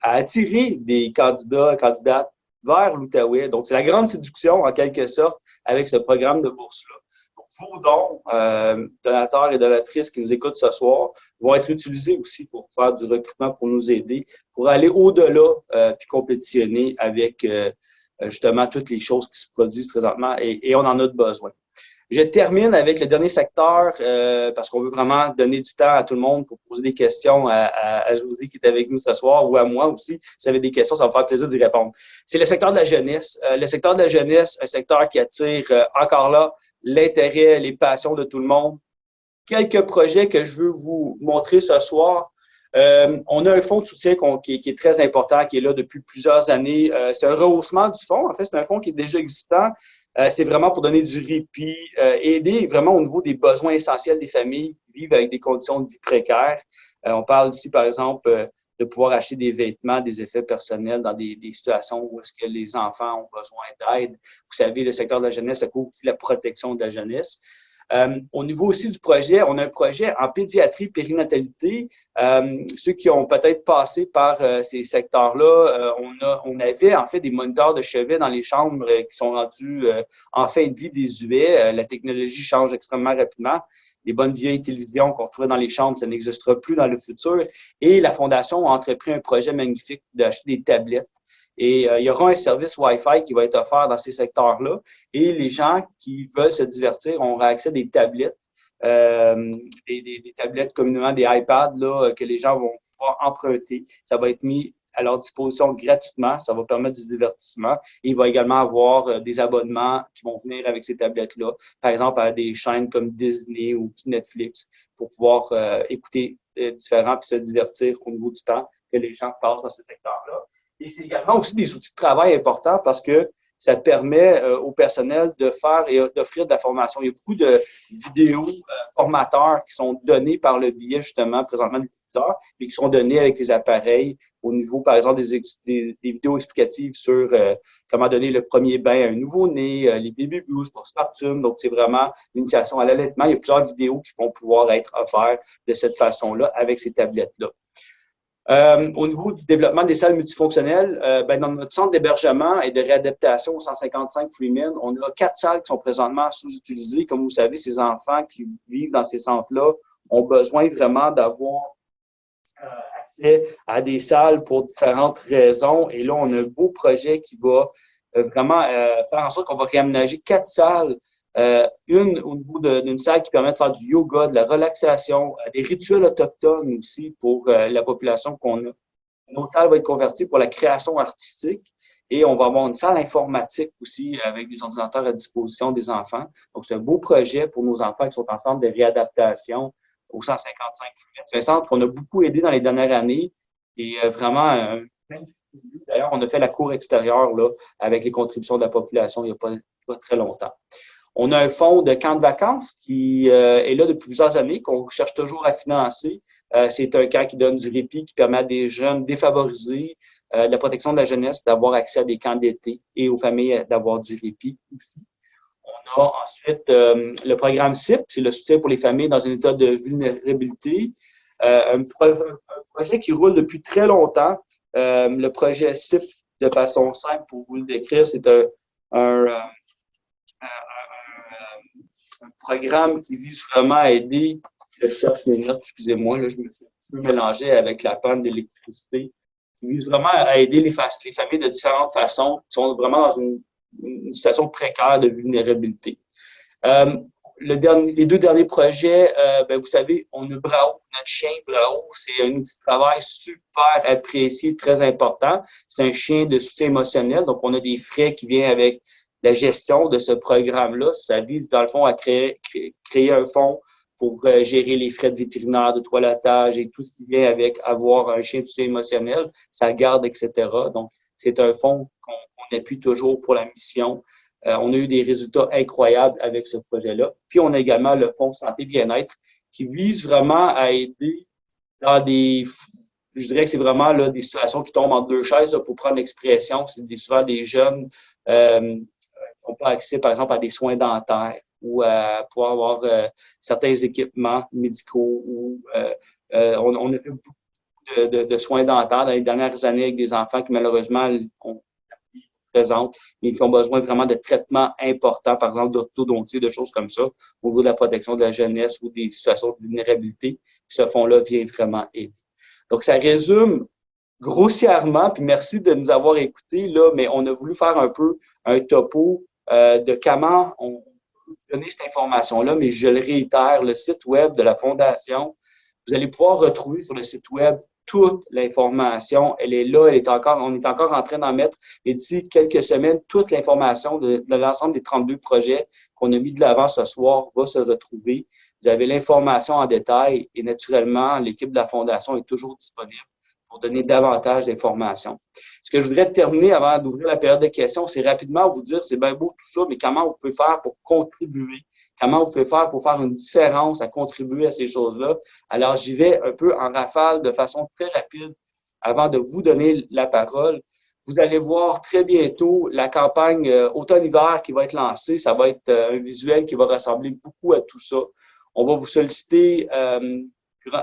[SPEAKER 3] à attirer des candidates vers l'Outaouais. Donc, c'est la grande séduction en quelque sorte avec ce programme de bourse-là. Donc, vos dons, donateurs et donatrices qui nous écoutent ce soir, vont être utilisés aussi pour faire du recrutement, pour nous aider, pour aller au-delà puis compétitionner avec justement toutes les choses qui se produisent présentement et on en a besoin. Je termine avec le dernier secteur parce qu'on veut vraiment donner du temps à tout le monde pour poser des questions à José qui est avec nous ce soir ou à moi aussi. Si vous avez des questions, ça va me faire plaisir d'y répondre. C'est le secteur de la jeunesse. Le secteur de la jeunesse, un secteur qui attire encore là l'intérêt, les passions de tout le monde. Quelques projets que je veux vous montrer ce soir. On a un fonds de soutien qui est très important, qui est là depuis plusieurs années. C'est un rehaussement du fonds. En fait, c'est un fonds qui est déjà existant. C'est vraiment pour donner du répit, aider vraiment au niveau des besoins essentiels des familles qui vivent avec des conditions de vie précaires. On parle ici, par exemple, de pouvoir acheter des vêtements, des effets personnels dans des situations où est-ce que les enfants ont besoin d'aide. Vous savez, le secteur de la jeunesse, ça couvre aussi la protection de la jeunesse. Au niveau aussi du projet, on a un projet en pédiatrie, périnatalité. Ceux qui ont peut-être passé par ces secteurs-là, on avait en fait des moniteurs de chevet dans les chambres qui sont rendus en fin de vie désuets. La technologie change extrêmement rapidement. Les bonnes vieilles télévisions qu'on trouvait dans les chambres, ça n'existera plus dans le futur. Et la Fondation a entrepris un projet magnifique d'acheter des tablettes. Et il y aura un service Wi-Fi qui va être offert dans ces secteurs-là. Et les gens qui veulent se divertir auront accès à des tablettes, des tablettes communément des iPads là, que les gens vont pouvoir emprunter. Ça va être mis à leur disposition gratuitement. Ça va permettre du divertissement. Et il va également avoir des abonnements qui vont venir avec ces tablettes-là. Par exemple, à des chaînes comme Disney ou Netflix pour pouvoir écouter différents puis se divertir au niveau du temps que les gens passent dans ce secteur-là. Et c'est également aussi des outils de travail importants parce que ça permet au personnel de faire et d'offrir de la formation. Il y a beaucoup de vidéos formateurs qui sont donnés par le biais, justement, présentement des utilisateurs, mais qui sont donnés avec les appareils au niveau, par exemple, des vidéos explicatives sur comment donner le premier bain à un nouveau-né, les baby blues, postpartum. Donc, c'est vraiment l'initiation à l'allaitement. Il y a plusieurs vidéos qui vont pouvoir être offertes de cette façon-là avec ces tablettes-là. Au niveau du développement des salles multifonctionnelles, dans notre centre d'hébergement et de réadaptation au 155 Freeman, on a 4 salles qui sont présentement sous-utilisées. Comme vous savez, ces enfants qui vivent dans ces centres-là ont besoin vraiment d'avoir accès à des salles pour différentes raisons. Et là, on a un beau projet qui va vraiment faire en sorte qu'on va réaménager 4 salles. Une au niveau d'une salle qui permet de faire du yoga, de la relaxation, des rituels autochtones aussi pour la population qu'on a. Une autre salle va être convertie pour la création artistique et on va avoir une salle informatique aussi avec des ordinateurs à disposition des enfants. Donc, c'est un beau projet pour nos enfants qui sont en centre de réadaptation au 155. C'est un centre qu'on a beaucoup aidé dans les dernières années et vraiment, d'ailleurs, on a fait la cour extérieure là, avec les contributions de la population il n'y a pas très longtemps. On a un fonds de camp de vacances qui est là depuis plusieurs années, qu'on cherche toujours à financer. C'est un camp qui donne du répit, qui permet à des jeunes défavorisés, de la protection de la jeunesse, d'avoir accès à des camps d'été et aux familles d'avoir du répit aussi. On a ensuite le programme CIP, c'est le soutien pour les familles dans un état de vulnérabilité. Un projet qui roule depuis très longtemps. Le projet CIP, de façon simple pour vous le décrire, c'est un programme qui vise vraiment à aider, je cherche mes notes, excusez-moi, là, je me suis un petit peu mélangé avec la panne d'électricité, qui vise vraiment à aider les familles de différentes façons, qui sont vraiment dans une situation précaire de vulnérabilité. Les 2 derniers projets, vous savez, on a Bravo, notre chien Bravo, c'est un outil de travail super apprécié, très important. C'est un chien de soutien émotionnel, donc on a des frais qui viennent avec la gestion de ce programme-là. Ça vise, dans le fond, à créer un fonds pour gérer les frais de vétérinaire, de toilettage et tout ce qui vient avec avoir un chien de soutien émotionnel, sa garde, etc. Donc, c'est un fonds qu'on appuie toujours pour la mission. On a eu des résultats incroyables avec ce projet-là. Puis, on a également le fonds santé bien-être qui vise vraiment à aider dans je dirais que c'est vraiment là, des situations qui tombent en 2 chaises, là, pour prendre l'expression. C'est souvent des jeunes qui n'ont pas accès, par exemple, à des soins dentaires ou à pouvoir avoir certains équipements médicaux. On a fait beaucoup de soins dentaires dans les dernières années avec des enfants qui, malheureusement, présentent, mais qui ont besoin vraiment de traitements importants, par exemple d'orthodontie, de choses comme ça, au niveau de la protection de la jeunesse ou des situations de vulnérabilité. Ce fonds-là vient vraiment aider. Donc, ça résume grossièrement, puis merci de nous avoir écoutés, là, mais on a voulu faire un peu un topo de comment on peut donner cette information-là, mais je le réitère, le site web de la Fondation, vous allez pouvoir retrouver sur le site web toute l'information. Elle est là, on est encore en train d'en mettre, et d'ici quelques semaines, toute l'information de l'ensemble des 32 projets qu'on a mis de l'avant ce soir va se retrouver. Vous avez l'information en détail et naturellement, l'équipe de la Fondation est toujours disponible pour donner davantage d'informations. Ce que je voudrais terminer avant d'ouvrir la période de questions, c'est rapidement vous dire, c'est bien beau tout ça, mais comment vous pouvez faire pour contribuer? Comment vous pouvez faire pour faire une différence à contribuer à ces choses-là? Alors, j'y vais un peu en rafale de façon très rapide avant de vous donner la parole. Vous allez voir très bientôt la campagne automne-hiver qui va être lancée. Ça va être un visuel qui va ressembler beaucoup à tout ça. On va vous solliciter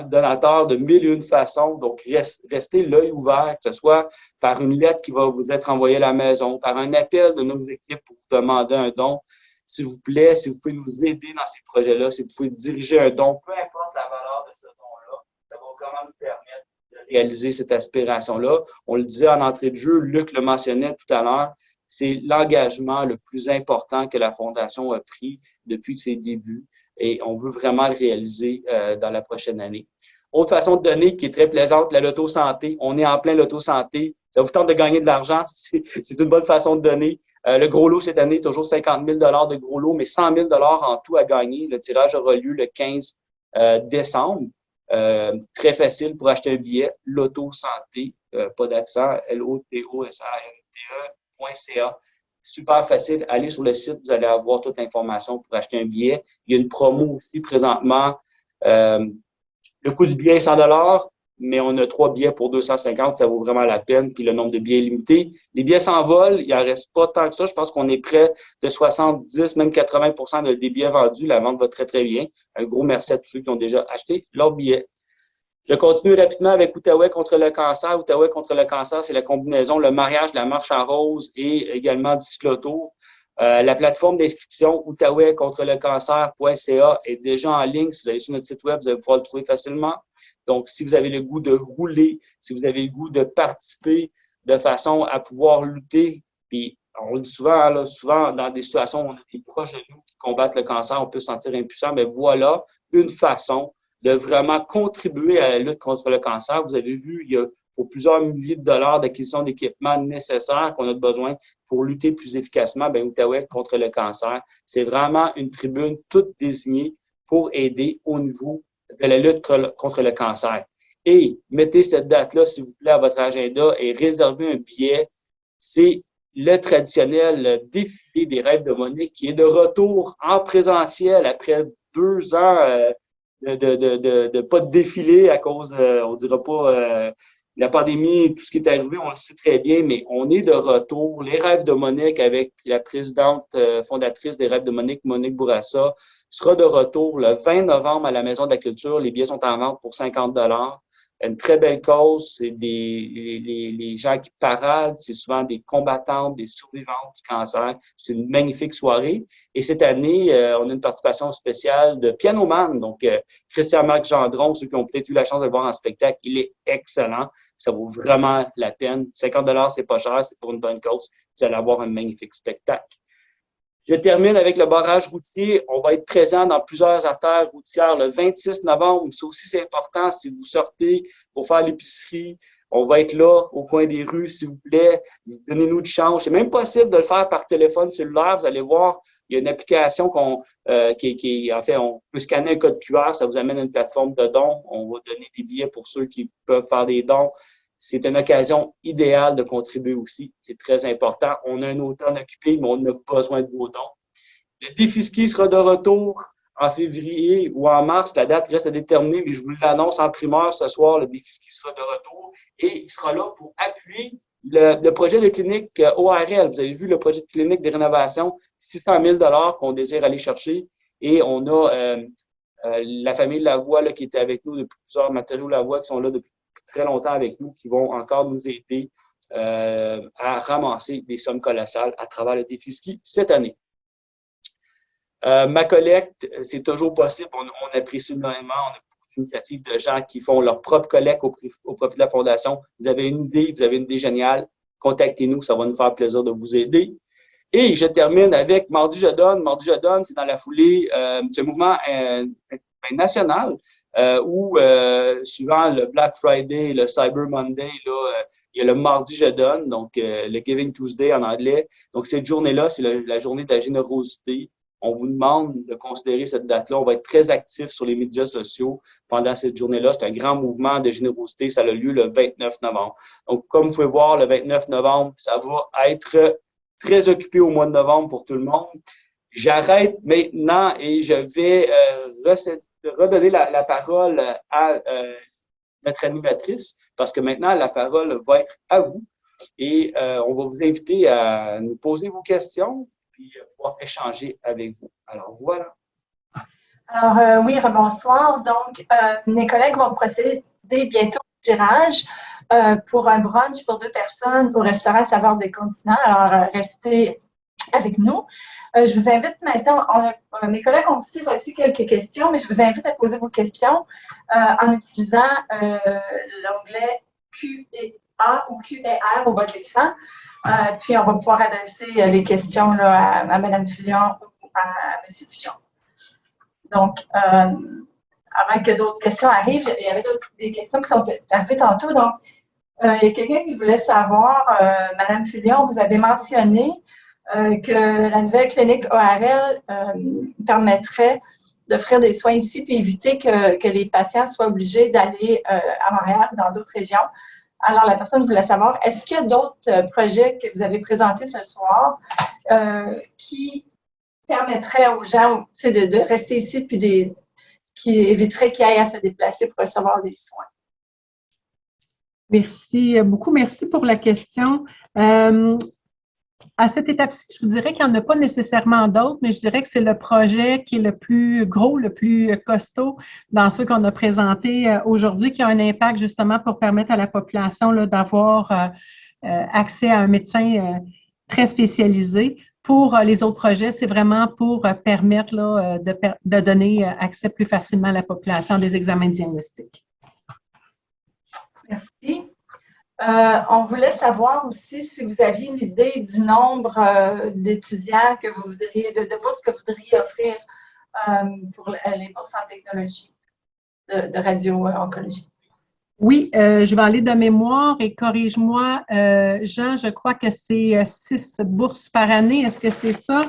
[SPEAKER 3] donateurs de 1001 façons. Donc, restez l'œil ouvert, que ce soit par une lettre qui va vous être envoyée à la maison, par un appel de nos équipes pour vous demander un don. S'il vous plaît, si vous pouvez nous aider dans ces projets-là, si vous pouvez diriger un don, peu importe la valeur de ce don-là, ça va vraiment nous permettre de réaliser cette aspiration-là. On le disait en entrée de jeu, Luc le mentionnait tout à l'heure, c'est l'engagement le plus important que la Fondation a pris depuis ses débuts. Et on veut vraiment le réaliser dans la prochaine année. Autre façon de donner qui est très plaisante, la loto santé. On est en plein loto santé. Ça vous tente de gagner de l'argent, c'est une bonne façon de donner. Le gros lot cette année, toujours 50 000 de gros lot, mais 100 000 en tout à gagner. Le tirage aura lieu le 15 décembre. Très facile pour acheter un billet. Loto santé, pas d'accent, LOTOSANTE.ca. Super facile. Allez sur le site, vous allez avoir toute l'information pour acheter un billet. Il y a une promo aussi présentement. Le coût du billet est 100 $, mais on a 3 billets pour 250. Ça vaut vraiment la peine. Puis le nombre de billets est limité. Les billets s'envolent. Il n'en reste pas tant que ça. Je pense qu'on est près de 70, même 80% des billets vendus. La vente va très, très bien. Un gros merci à tous ceux qui ont déjà acheté leurs billets. Je continue rapidement avec Outaouais contre le cancer. Outaouais contre le cancer, c'est la combinaison, le mariage de la marche en rose et également du cyclotour. La plateforme d'inscription Outaouais contre le cancer.ca est déjà en ligne. Si vous allez sur notre site web, vous allez pouvoir le trouver facilement. Donc, si vous avez le goût de rouler, si vous avez le goût de participer de façon à pouvoir lutter, puis on le dit souvent, là, souvent dans des situations où on a des proches de nous qui combattent le cancer, on peut se sentir impuissant, mais voilà une façon de vraiment contribuer à la lutte contre le cancer. Vous avez vu, il y a pour plusieurs milliers de dollars d'acquisition d'équipements nécessaires qu'on a besoin pour lutter plus efficacement, Outaouais contre le cancer. C'est vraiment une tribune toute désignée pour aider au niveau de la lutte contre le cancer. Et mettez cette date-là, s'il vous plaît, à votre agenda et réservez un billet. C'est le traditionnel défilé des rêves de Monique qui est de retour en présentiel après 2 ans de pas de défilé à cause de, on dira pas, la pandémie, tout ce qui est arrivé, on le sait très bien, mais on est de retour. Les rêves de Monique avec la présidente fondatrice des rêves de Monique, Monique Bourassa, sera de retour le 20 novembre à la Maison de la Culture. Les billets sont en vente pour 50 $. Une très belle cause, c'est les gens qui paradent, c'est souvent des combattantes, des survivantes du cancer. C'est une magnifique soirée. Et cette année, on a une participation spéciale de Pianoman. Donc, Christian-Marc Gendron, ceux qui ont peut-être eu la chance de le voir en spectacle, il est excellent. Ça vaut vraiment la peine. 50 $, c'est pas cher, c'est pour une bonne cause. Vous allez avoir un magnifique spectacle. Je termine avec le barrage routier. On va être présent dans plusieurs artères routières le 26 novembre. Ça aussi, c'est important. Si vous sortez pour faire l'épicerie, on va être là au coin des rues, s'il vous plaît. Donnez-nous du change. C'est même possible de le faire par téléphone cellulaire. Vous allez voir, il y a une application en fait, on peut scanner un code QR. Ça vous amène à une plateforme de dons. On va donner des billets pour ceux qui peuvent faire des dons. C'est une occasion idéale de contribuer aussi. C'est très important. On a un automne occupé, mais on a besoin de vos dons. Le défi ski sera de retour en février ou en mars. La date reste à déterminer, mais je vous l'annonce en primeur ce soir. Le défi ski sera de retour et il sera là pour appuyer le projet de clinique ORL. Vous avez vu le projet de clinique de rénovation, 600 000 $ qu'on désire aller chercher. Et on a la famille Lavoie là, qui était avec nous depuis plusieurs matériaux Lavoie qui sont là depuis très longtemps avec nous, qui vont encore nous aider à ramasser des sommes colossales à travers le défi ski cette année. Ma collecte, c'est toujours possible. On apprécie énormément. On a beaucoup d'initiatives de gens qui font leur propre collecte au profit de la Fondation. Vous avez une idée géniale, contactez-nous, ça va nous faire plaisir de vous aider. Et je termine avec Mardi je donne. Mardi je donne, c'est dans la foulée ce mouvement national où, suivant le Black Friday, le Cyber Monday, là, il y a le Mardi je donne, donc le Giving Tuesday en anglais. Donc, cette journée-là, c'est la journée de la générosité. On vous demande de considérer cette date-là. On va être très actifs sur les médias sociaux pendant cette journée-là. C'est un grand mouvement de générosité. Ça a lieu le 29 novembre. Donc, comme vous pouvez voir, le 29 novembre, ça va être très occupé au mois de novembre pour tout le monde. J'arrête maintenant et je vais redonner la parole à notre animatrice parce que maintenant, la parole va être à vous et on va vous inviter à nous poser vos questions puis pouvoir échanger avec vous. Alors, voilà.
[SPEAKER 1] Alors, oui, rebonsoir. Donc, mes collègues vont procéder bientôt au tirage pour un brunch pour 2 personnes au restaurant Saveur des Continents. Alors, restez avec nous. Je vous invite maintenant, mes collègues ont aussi reçu quelques questions, mais je vous invite à poser vos questions en utilisant l'onglet Q&A ou Q&R au bas de l'écran. Puis, on va pouvoir adresser les questions là, à Mme Fillon ou à M. Pichon. Donc, avant que d'autres questions arrivent, il y avait des questions qui sont arrivées tantôt. Donc, il y a quelqu'un qui voulait savoir, Mme Fillon, vous avez mentionné que la nouvelle clinique ORL permettrait d'offrir des soins ici puis éviter que les patients soient obligés d'aller à Montréal ou dans d'autres régions. Alors, la personne voulait savoir, est-ce qu'il y a d'autres projets que vous avez présentés ce soir qui permettraient aux gens de rester ici puis qui éviteraient qu'ils aillent à se déplacer pour recevoir des soins?
[SPEAKER 4] Merci beaucoup. Merci pour la question. à cette étape-ci, je vous dirais qu'il n'y en a pas nécessairement d'autres, mais je dirais que c'est le projet qui est le plus gros, le plus costaud dans ceux qu'on a présentés aujourd'hui, qui a un impact justement pour permettre à la population là, d'avoir accès à un médecin très spécialisé. Pour les autres projets, c'est vraiment pour permettre là, de donner accès plus facilement à la population à des examens diagnostiques.
[SPEAKER 1] Merci. On voulait savoir aussi si vous aviez une idée du nombre d'étudiants que vous voudriez, de bourses que vous voudriez offrir pour les bourses en technologie de radio-oncologie.
[SPEAKER 4] Oui, je vais aller de mémoire et corrige-moi, Jean, je crois que c'est 6 bourses par année. Est-ce que c'est ça?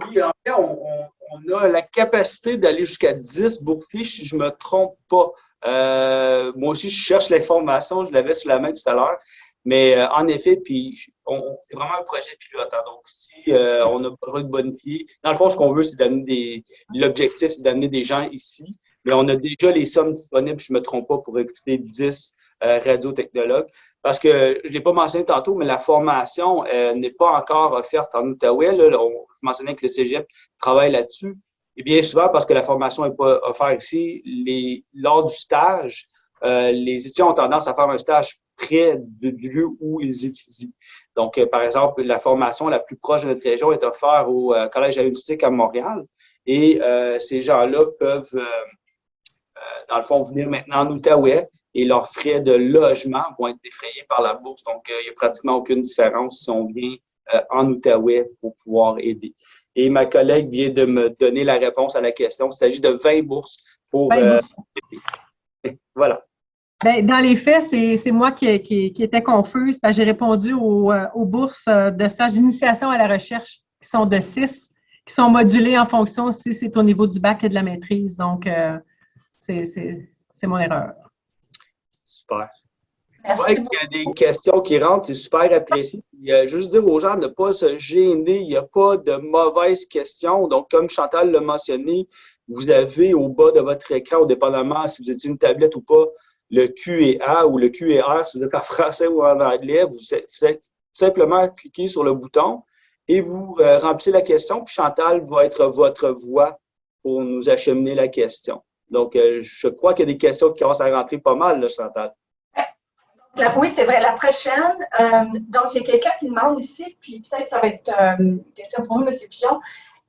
[SPEAKER 3] Oui, en fait, on a la capacité d'aller jusqu'à 10 boursiers, si je ne me trompe pas. Moi aussi, je cherche l'information, je l'avais sous la main tout à l'heure. Mais en effet, puis c'est vraiment un projet pilote. Hein. Donc, si on a besoin de bonifier, dans le fond, ce qu'on veut, c'est d'amener l'objectif, c'est d'amener des gens ici. Mais on a déjà les sommes disponibles, je ne me trompe pas, pour recruter 10 radiotechnologues. Parce que je ne l'ai pas mentionné tantôt, mais la formation n'est pas encore offerte en Outaouais. Là, je mentionnais que le Cégep travaille là-dessus. Et bien souvent, parce que la formation n'est pas offerte ici, lors du stage, les étudiants ont tendance à faire un stage près du lieu où ils étudient. Donc, par exemple, la formation la plus proche de notre région est offerte au Collège aéronautique à Montréal. Et ces gens-là peuvent, dans le fond, venir maintenant en Outaouais et leurs frais de logement vont être défrayés par la bourse. Donc, il n'y a pratiquement aucune différence si on vient en Outaouais pour pouvoir aider. Et ma collègue vient de me donner la réponse à la question. Il s'agit de 20 bourses pour aider. Voilà.
[SPEAKER 4] Bien, dans les faits, c'est moi qui étais confuse parce que j'ai répondu aux bourses de stage d'initiation à la recherche qui sont de 6, qui sont modulées en fonction si c'est au niveau du bac et de la maîtrise. Donc, c'est mon erreur.
[SPEAKER 3] Super.
[SPEAKER 1] Merci.
[SPEAKER 3] Ouais, qu'il y a des questions qui rentrent, c'est super apprécié. Juste dire aux gens de ne pas se gêner, il n'y a pas de mauvaises questions. Donc, comme Chantal l'a mentionné, vous avez au bas de votre écran, au dépendamment si vous utilisez une tablette ou pas, le Q&A ou le Q&R, si vous êtes en français ou en anglais, vous êtes simplement cliquer sur le bouton et vous remplissez la question, puis Chantal va être votre voix pour nous acheminer la question. Donc, je crois qu'il y a des questions qui commencent à rentrer pas mal, là, Chantal.
[SPEAKER 1] Oui, c'est vrai. La prochaine, donc il y a quelqu'un qui demande ici, puis peut-être que ça va être une question pour vous, M. Pigeon.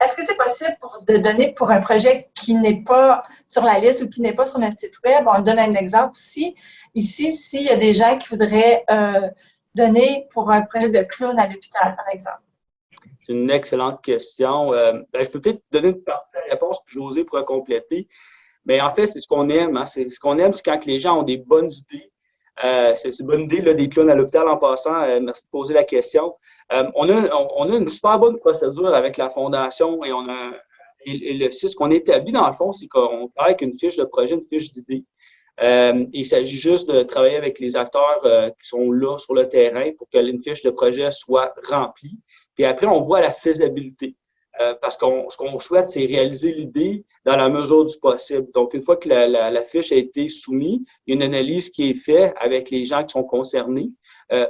[SPEAKER 1] Est-ce que c'est possible de donner pour un projet qui n'est pas sur la liste ou qui n'est pas sur notre site web? On donne un exemple aussi. Ici, s'il y a des gens qui voudraient donner pour un projet de clown à l'hôpital, par exemple.
[SPEAKER 3] C'est une excellente question. Je peux peut-être donner une partie de la réponse, puis José pourra compléter. Mais en fait, c'est ce qu'on aime. Hein. C'est ce qu'on aime, c'est quand les gens ont des bonnes idées. C'est une bonne idée là, des clowns à l'hôpital en passant. Merci de poser la question. On a une super bonne procédure avec la Fondation et le CIS qu'on établit dans le fond, c'est qu'on travaille avec une fiche de projet, une fiche d'idées. Il s'agit juste de travailler avec les acteurs qui sont là sur le terrain pour que une fiche de projet soit remplie. Puis après, on voit la faisabilité. Parce que ce qu'on souhaite, c'est réaliser l'idée dans la mesure du possible. Donc, une fois que la fiche a été soumise, il y a une analyse qui est faite avec les gens qui sont concernés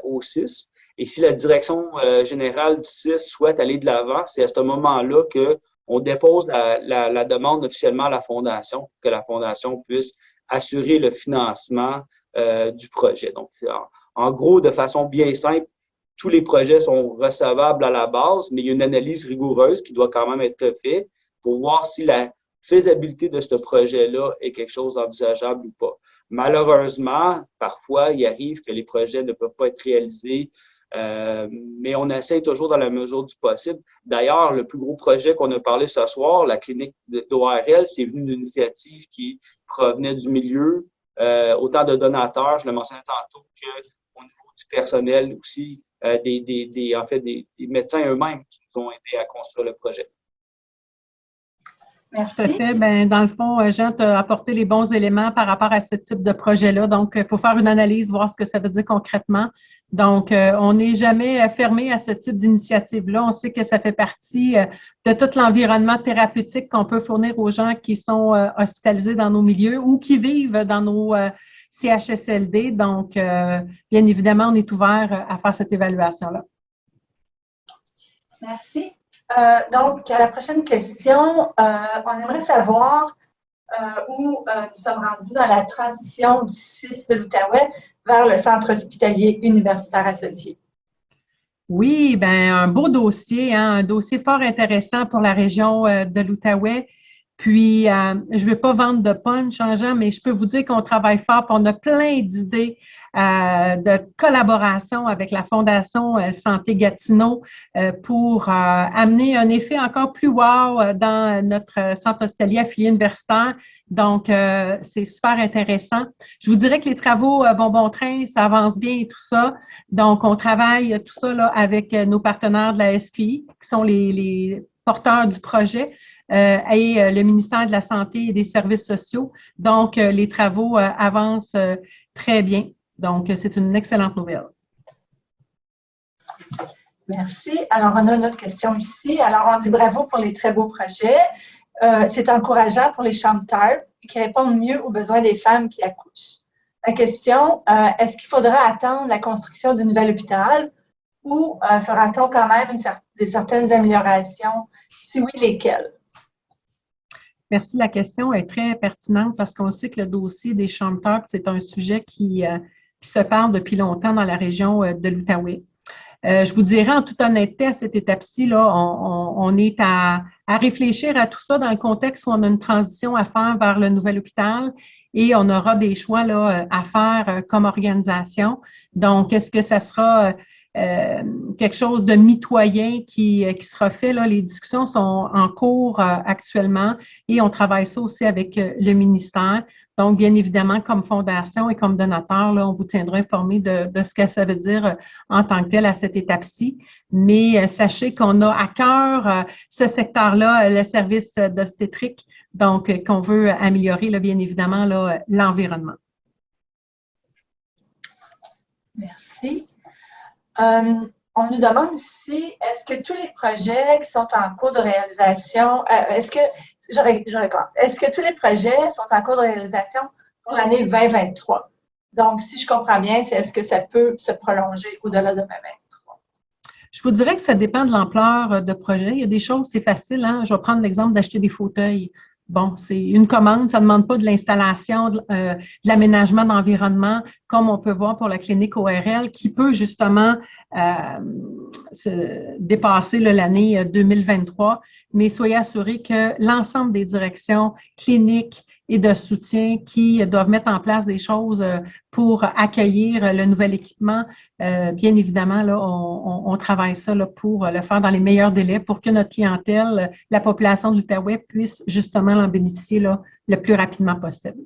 [SPEAKER 3] au CIS. Et si la direction générale du CIS souhaite aller de l'avant, c'est à ce moment-là qu'on dépose la demande officiellement à la Fondation pour que la Fondation puisse assurer le financement du projet. Donc, en gros, de façon bien simple, tous les projets sont recevables à la base, mais il y a une analyse rigoureuse qui doit quand même être faite pour voir si la faisabilité de ce projet-là est quelque chose d'envisageable ou pas. Malheureusement, parfois, il arrive que les projets ne peuvent pas être réalisés, mais on essaie toujours dans la mesure du possible. D'ailleurs, le plus gros projet qu'on a parlé ce soir, la clinique d'ORL, c'est venu d'une initiative qui provenait du milieu, autant de donateurs, je le mentionnais tantôt, qu'au niveau du personnel aussi, des médecins eux-mêmes qui nous ont aidés à construire le projet.
[SPEAKER 1] Merci.
[SPEAKER 4] Tout à fait. Ben, dans le fond, Jean t'a apporté les bons éléments par rapport à ce type de projet-là. Donc, il faut faire une analyse, voir ce que ça veut dire concrètement. Donc, on n'est jamais fermé à ce type d'initiative-là. On sait que ça fait partie de tout l'environnement thérapeutique qu'on peut fournir aux gens qui sont hospitalisés dans nos milieux ou qui vivent dans nos CHSLD. Donc, bien évidemment, on est ouvert à faire cette évaluation-là.
[SPEAKER 1] Merci. Donc, à la prochaine question, on aimerait savoir où nous sommes rendus dans la transition du CIS de l'Outaouais vers le Centre hospitalier universitaire associé.
[SPEAKER 4] Oui, ben un beau dossier, hein, un dossier fort intéressant pour la région de l'Outaouais. Puis, je ne vais pas vendre de punch, hein, Jean, mais je peux vous dire qu'on travaille fort, puis on a plein d'idées de collaboration avec la Fondation Santé Gatineau pour amener un effet encore plus wow dans notre centre hospitalier affilié universitaire. Donc, c'est super intéressant. Je vous dirais que les travaux vont bon train, ça avance bien et tout ça. Donc, on travaille tout ça là, avec nos partenaires de la SQI, qui sont les porteurs du projet. Et le ministère de la Santé et des Services sociaux. Donc, les travaux avancent très bien. Donc, c'est une excellente nouvelle.
[SPEAKER 1] Merci. Alors, on a une autre question ici. Alors, on dit bravo pour les très beaux projets. C'est encourageant pour les chambres TARP qui répondent mieux aux besoins des femmes qui accouchent. La question, est-ce qu'il faudra attendre la construction du nouvel hôpital ou fera-t-on quand même certaines améliorations? Si oui, lesquelles?
[SPEAKER 4] Merci. La question est très pertinente parce qu'on sait que le dossier des chambres TARP, c'est un sujet qui se parle depuis longtemps dans la région de l'Outaouais. Je vous dirais en toute honnêteté, à cette étape-ci, là, on est à réfléchir à tout ça dans le contexte où on a une transition à faire vers le nouvel hôpital et on aura des choix là, à faire comme organisation. Donc, est-ce que ça sera quelque chose de mitoyen qui sera fait? Là, les discussions sont en cours actuellement et on travaille ça aussi avec le ministère. Donc, bien évidemment, comme fondation et comme donateur, là, on vous tiendra informé de ce que ça veut dire en tant que tel à cette étape-ci. Mais sachez qu'on a à cœur ce secteur-là, le service d'obstétrique, donc qu'on veut améliorer, là, bien évidemment, là, l'environnement.
[SPEAKER 1] Merci. On nous demande aussi, est-ce que tous les projets qui sont en cours de réalisation, est-ce que tous les projets sont en cours de réalisation pour l'année 2023? Donc, si je comprends bien, c'est est-ce que ça peut se prolonger au-delà de 2023?
[SPEAKER 4] Je vous dirais que ça dépend de l'ampleur de projet. Il y a des choses, c'est facile, hein? Je vais prendre l'exemple d'acheter des fauteuils. Bon, c'est une commande, ça ne demande pas de l'installation, de l'aménagement d'environnement, comme on peut voir pour la clinique ORL, qui peut justement se dépasser l'année 2023. Mais soyez assurés que l'ensemble des directions cliniques et de soutien qui doivent mettre en place des choses pour accueillir le nouvel équipement, bien évidemment, là, on travaille ça là, pour le faire dans les meilleurs délais pour que notre clientèle, la population de l'Outaouais, puisse justement en bénéficier là, le plus rapidement possible.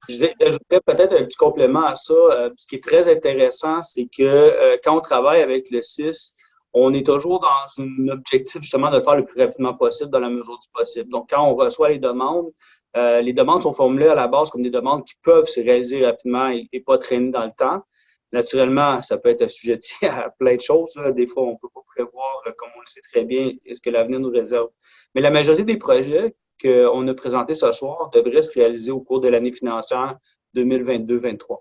[SPEAKER 3] J'ajouterais peut-être un petit complément à ça. Ce qui est très intéressant, c'est que quand on travaille avec le CIS, on est toujours dans un objectif justement de le faire le plus rapidement possible dans la mesure du possible. Donc, quand on reçoit les demandes sont formulées à la base comme des demandes qui peuvent se réaliser rapidement et pas traîner dans le temps. Naturellement, ça peut être assujetti à plein de choses. Là. Des fois, on ne peut pas prévoir, comme on le sait très bien, ce que l'avenir nous réserve. Mais la majorité des projets qu'on a présentés ce soir devraient se réaliser au cours de l'année financière 2022-2023.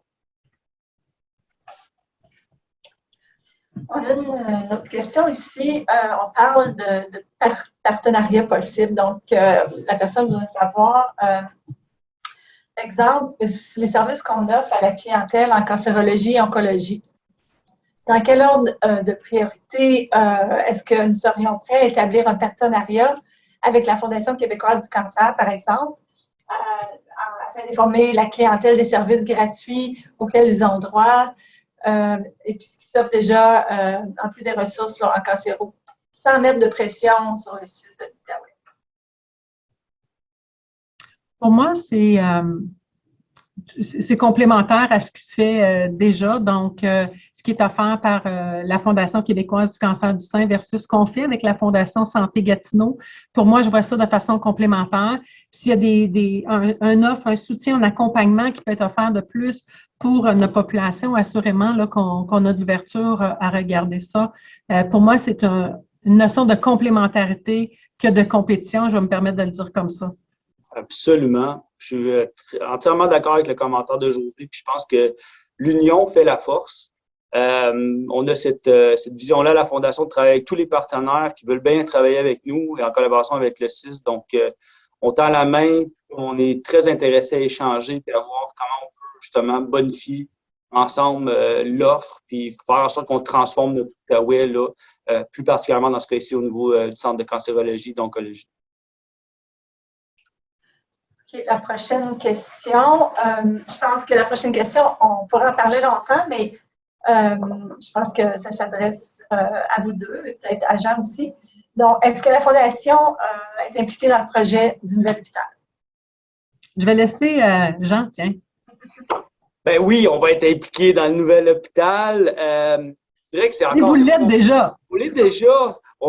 [SPEAKER 1] On a une autre question ici. On parle de partenariat possible. Donc, la personne voudrait savoir, exemple, les services qu'on offre à la clientèle en cancérologie et oncologie. Dans quel ordre de priorité est-ce que nous serions prêts à établir un partenariat avec la Fondation québécoise du cancer, par exemple, afin d'informer la clientèle des services gratuits auxquels ils ont droit, et puis ce qui s'offre déjà en plus des ressources là, en cancéro, sans mettre de pression sur le CIS de l'Outaouais?
[SPEAKER 4] Pour moi, c'est c'est complémentaire à ce qui se fait déjà. Donc, ce qui est offert par la Fondation québécoise du cancer du sein versus ce qu'on fait avec la Fondation Santé Gatineau, pour moi, je vois ça de façon complémentaire. Puis s'il y a un offre, un soutien, un accompagnement qui peut être offert de plus pour notre population, assurément là, qu'on a de l'ouverture à regarder ça. Pour moi, c'est une notion de complémentarité que de compétition, je vais me permettre de le dire comme ça.
[SPEAKER 3] Absolument. Je suis entièrement d'accord avec le commentaire de Josée. Puis je pense que l'union fait la force. On a cette vision-là à la Fondation de travailler avec tous les partenaires qui veulent bien travailler avec nous et en collaboration avec le CIS. Donc, on tend la main, on est très intéressé à échanger et à voir comment on peut justement bonifier ensemble l'offre puis faire en sorte qu'on transforme notre Outaouais, là, plus particulièrement dans ce cas-ci au niveau du Centre de cancérologie et d'oncologie.
[SPEAKER 1] OK, la prochaine question. Je pense que la prochaine question, on pourra en parler longtemps, mais je pense que ça s'adresse à vous deux et peut-être à Jean aussi. Donc, est-ce que la Fondation est impliquée dans le projet du nouvel hôpital?
[SPEAKER 4] Je vais laisser Jean, tiens.
[SPEAKER 3] Ben oui, on va être impliqué dans le nouvel hôpital. Je dirais que c'est encore.
[SPEAKER 4] Et vous l'êtes déjà.
[SPEAKER 3] On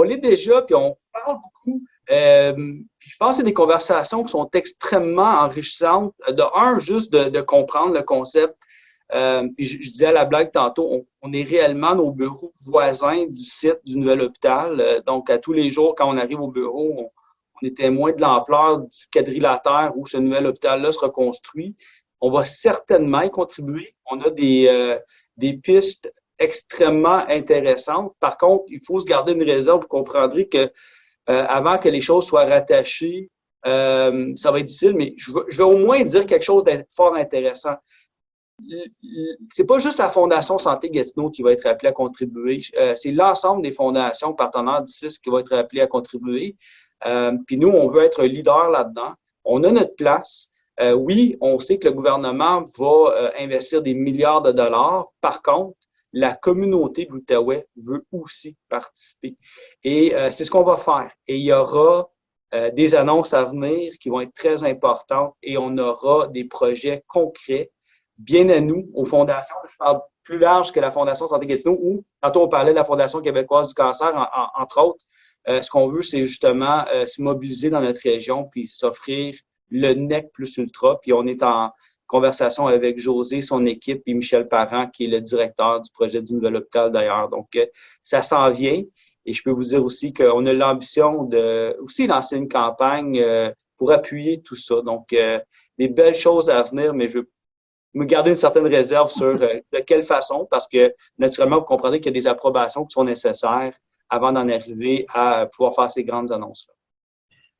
[SPEAKER 3] l'est déjà, puis on parle beaucoup. Puis je pense que c'est des conversations qui sont extrêmement enrichissantes. De un, juste de comprendre le concept. Puis je disais à la blague tantôt, on est réellement nos bureaux voisins du site du nouvel hôpital. Donc, à tous les jours, quand on arrive au bureau, on est témoin de l'ampleur du quadrilatère où ce nouvel hôpital-là se reconstruit. On va certainement y contribuer. On a des pistes extrêmement intéressantes. Par contre, il faut se garder une réserve. Vous comprendrez que avant que les choses soient rattachées, ça va être difficile, mais je vais au moins dire quelque chose de fort intéressant. C'est pas juste la Fondation Santé Gatineau qui va être appelée à contribuer, c'est l'ensemble des fondations partenaires du CIS qui va être appelées à contribuer. Puis nous, on veut être un leader là-dedans. On a notre place. Oui, on sait que le gouvernement va investir des milliards de dollars. Par contre, la communauté de l'Outaouais veut aussi participer. Et c'est ce qu'on va faire. Et il y aura des annonces à venir qui vont être très importantes et on aura des projets concrets bien à nous, aux fondations. Je parle plus large que la Fondation Santé Gatineau où, tantôt on parlait de la Fondation québécoise du cancer, entre autres. Ce qu'on veut, c'est justement se mobiliser dans notre région puis s'offrir le NEC plus ultra. Puis on est en conversation avec José, son équipe, et Michel Parent, qui est le directeur du projet du nouvel hôpital d'ailleurs. Donc, ça s'en vient. Et je peux vous dire aussi qu'on a l'ambition de aussi lancer une campagne pour appuyer tout ça. Donc, des belles choses à venir, mais je veux me garder une certaine réserve sur de quelle façon, parce que naturellement, vous comprenez qu'il y a des approbations qui sont nécessaires avant d'en arriver à pouvoir faire ces grandes annonces-là.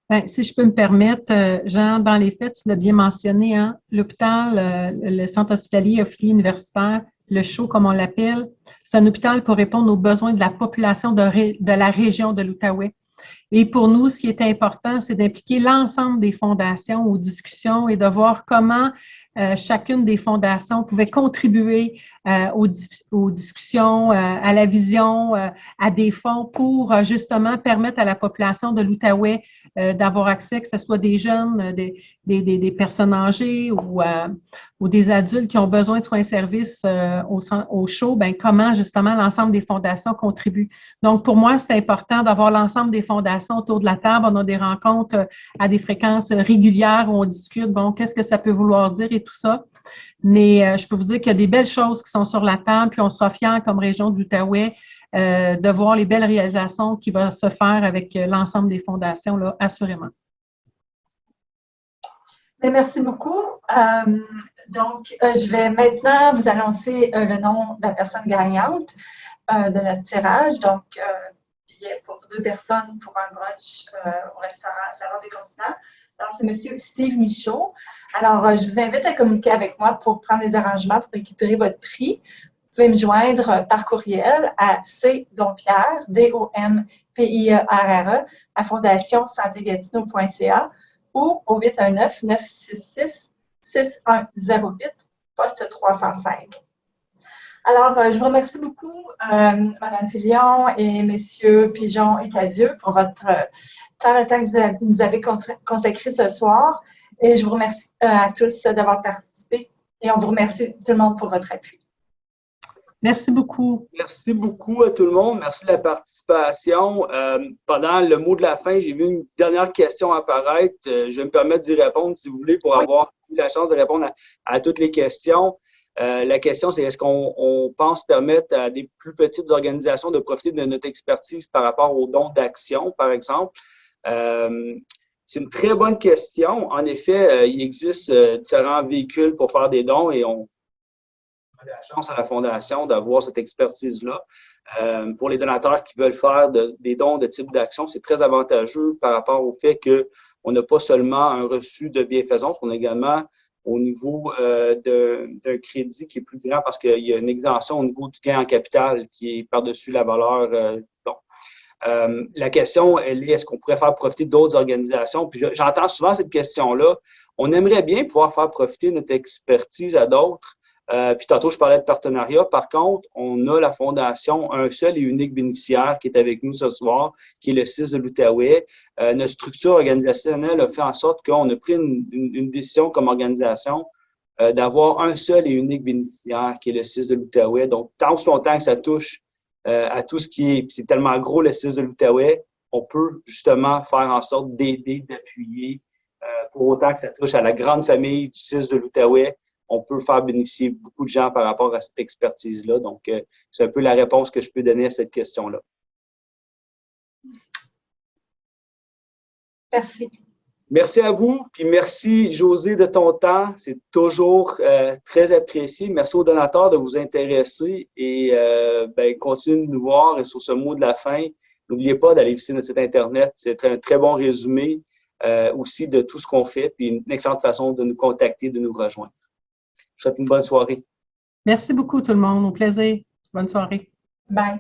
[SPEAKER 4] Bien, si je peux me permettre, Jean, dans les faits, tu l'as bien mentionné, hein, l'hôpital, le centre hospitalier affilié universitaire, le CHO, comme on l'appelle, c'est un hôpital pour répondre aux besoins de la population de la région de l'Outaouais. Et pour nous, ce qui est important, c'est d'impliquer l'ensemble des fondations aux discussions et de voir comment chacune des fondations pouvait contribuer aux discussions, à la vision, à des fonds pour justement permettre à la population de l'Outaouais d'avoir accès, que ce soit des jeunes, des personnes âgées ou des adultes qui ont besoin de soins et services au CHO, ben comment justement l'ensemble des fondations contribuent. Donc, pour moi, c'est important d'avoir l'ensemble des fondations autour de la table. On a des rencontres à des fréquences régulières où on discute, bon, qu'est-ce que ça peut vouloir dire et tout ça. Mais je peux vous dire qu'il y a des belles choses qui sont sur la table, puis on sera fiers comme région de l'Outaouais de voir les belles réalisations qui vont se faire avec l'ensemble des fondations, là, assurément.
[SPEAKER 1] Merci beaucoup. Donc, je vais maintenant vous annoncer le nom de la personne gagnante de notre tirage. Donc, billet pour 2 personnes pour un brunch au restaurant Salon des Continents. Alors, c'est M. Steve Michaud. Alors, je vous invite à communiquer avec moi pour prendre les arrangements pour récupérer votre prix. Vous pouvez me joindre par courriel à cdompierre, DOMPIERRE, à fondationsantégatineau.ca ou au 819-966-6108, poste 305. Alors, je vous remercie beaucoup, Mme Filion et Messieurs Pigeon et Cadieux pour votre temps que vous nous avez consacré ce soir. Et je vous remercie à tous d'avoir participé Et on vous remercie tout le monde pour votre appui.
[SPEAKER 4] Merci beaucoup.
[SPEAKER 3] Merci beaucoup à tout le monde. Merci de la participation. Pendant le mot de la fin, j'ai vu une dernière question apparaître. Je vais me permettre d'y répondre si vous voulez pour avoir eu la chance de répondre à toutes les questions. La question, c'est est-ce qu'on pense permettre à des plus petites organisations de profiter de notre expertise par rapport aux dons d'action, par exemple? C'est une très bonne question. En effet, il existe différents véhicules pour faire des dons et on a la chance à la Fondation d'avoir cette expertise-là. Pour les donateurs qui veulent faire des dons de type d'action, c'est très avantageux par rapport au fait qu'on n'a pas seulement un reçu de bienfaisance, on a également au niveau d'un crédit qui est plus grand parce qu'il y a une exemption au niveau du gain en capital qui est par-dessus la valeur du don. La question, elle est, est-ce qu'on pourrait faire profiter d'autres organisations? Puis j'entends souvent cette question-là. On aimerait bien pouvoir faire profiter notre expertise à d'autres. Puis tantôt, je parlais de partenariat. Par contre, on a la Fondation, un seul et unique bénéficiaire qui est avec nous ce soir, qui est le CIS de l'Outaouais. Notre structure organisationnelle a fait en sorte qu'on a pris une décision comme organisation d'avoir un seul et unique bénéficiaire qui est le CIS de l'Outaouais. Donc, tant que longtemps que ça touche à tout ce qui est, c'est tellement gros le CIS de l'Outaouais, on peut justement faire en sorte d'aider, d'appuyer, pour autant que ça touche à la grande famille du CIS de l'Outaouais, on peut faire bénéficier beaucoup de gens par rapport à cette expertise-là. Donc, c'est un peu la réponse que je peux donner à cette question-là.
[SPEAKER 1] Merci.
[SPEAKER 3] Merci à vous, puis merci José de ton temps. C'est toujours très apprécié. Merci aux donateurs de vous intéresser et continuez de nous voir. Et sur ce mot de la fin, n'oubliez pas d'aller visiter notre site Internet. C'est un très bon résumé aussi de tout ce qu'on fait, puis une excellente façon de nous contacter, de nous rejoindre. Je vous souhaite une bonne soirée.
[SPEAKER 4] Merci beaucoup tout le monde. Au plaisir. Bonne soirée.
[SPEAKER 1] Bye.